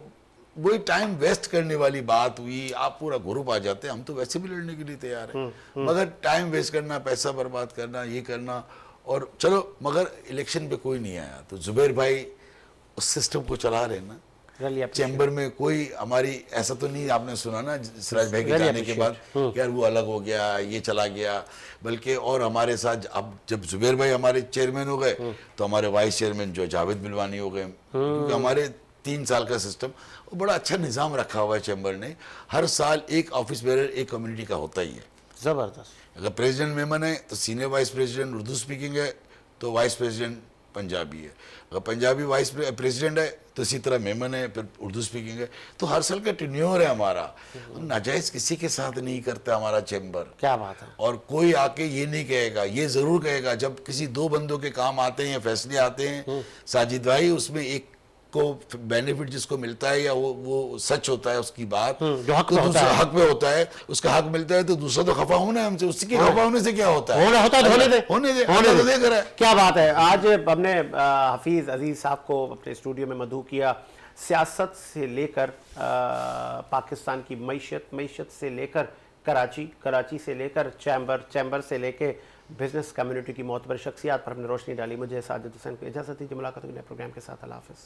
वही टाइम वेस्ट करने वाली बात हुई। आप पूरा ग्रुप आ जाते हैं, हम तो वैसे भी लड़ने के लिए तैयार हैं, मगर टाइम वेस्ट करना, पैसा बर्बाद करना, ये करना, और चलो, मगर इलेक्शन पे कोई नहीं आया। तो जुबैर भाई उस सिस्टम को चला रहे ना। चैम्बर में कोई हमारी ऐसा तो नहीं आपने सुना ना सिराज भाई के जाने के बाद यार वो अलग हो गया, ये चला गया, बल्कि और हमारे साथ अब जब जुबैर भाई हमारे चेयरमैन हो गए तो हमारे वाइस चेयरमैन जो जावेद बिलवानी हो गए, क्योंकि हमारे 3 साल का सिस्टम, वो बड़ा अच्छा निज़ाम रखा हुआ है चैम्बर ने। हर साल एक ऑफिस बेरर एक कम्युनिटी का होता ही है। ज़बरदस्त। अगर प्रेसिडेंट मेमन है तो senior vice president Urdu speaking है, तो वाइस प्रेसिडेंट पंजाबी है। अगर पंजाबी वाइस प्रेसिडेंट है तो इसी तरह मेमन है, फिर उर्दू स्पीकिंग है। तो हर साल का टेन्योर है हमारा। नाजायज़ किसी के साथ नहीं करता हमारा चैम्बर। क्या बात है। और कोई आके ये नहीं कहेगा, ये ज़रूर कहेगा जब किसी 2 बंदों के काम आते हैं या फैसले आते हैं, साजिद भाई, उसमें एक को बेनिफिट जिसको मिलता है या वो सच होता है उसकी बात, जो हक तो में होता दूसरा है, हक में होता है, उसका हक मिलता है, तो दूसरा तो खफा होना है हमसे। उसी के खफा होने से क्या होता है? होता है, होने दे, होने दे, होने दे। देख रहा है। क्या बात है। आज हमने हफीज़ अजीज़ साहब को अपने स्टूडियो में मदऊ किया। सियासत से लेकर पाकिस्तान की मईशत से लेकर कराची से लेकर चैम्बर से लेकर बिजनेस कम्युनिटी की मोतबर शख्सियात पर हमने रोशनी डाली। मुझे साजिद हुसैन को इजाज़त दीजिए। मुलाकात होगी नए प्रोग्राम के साथ। अल्लाह हाफ़िज़।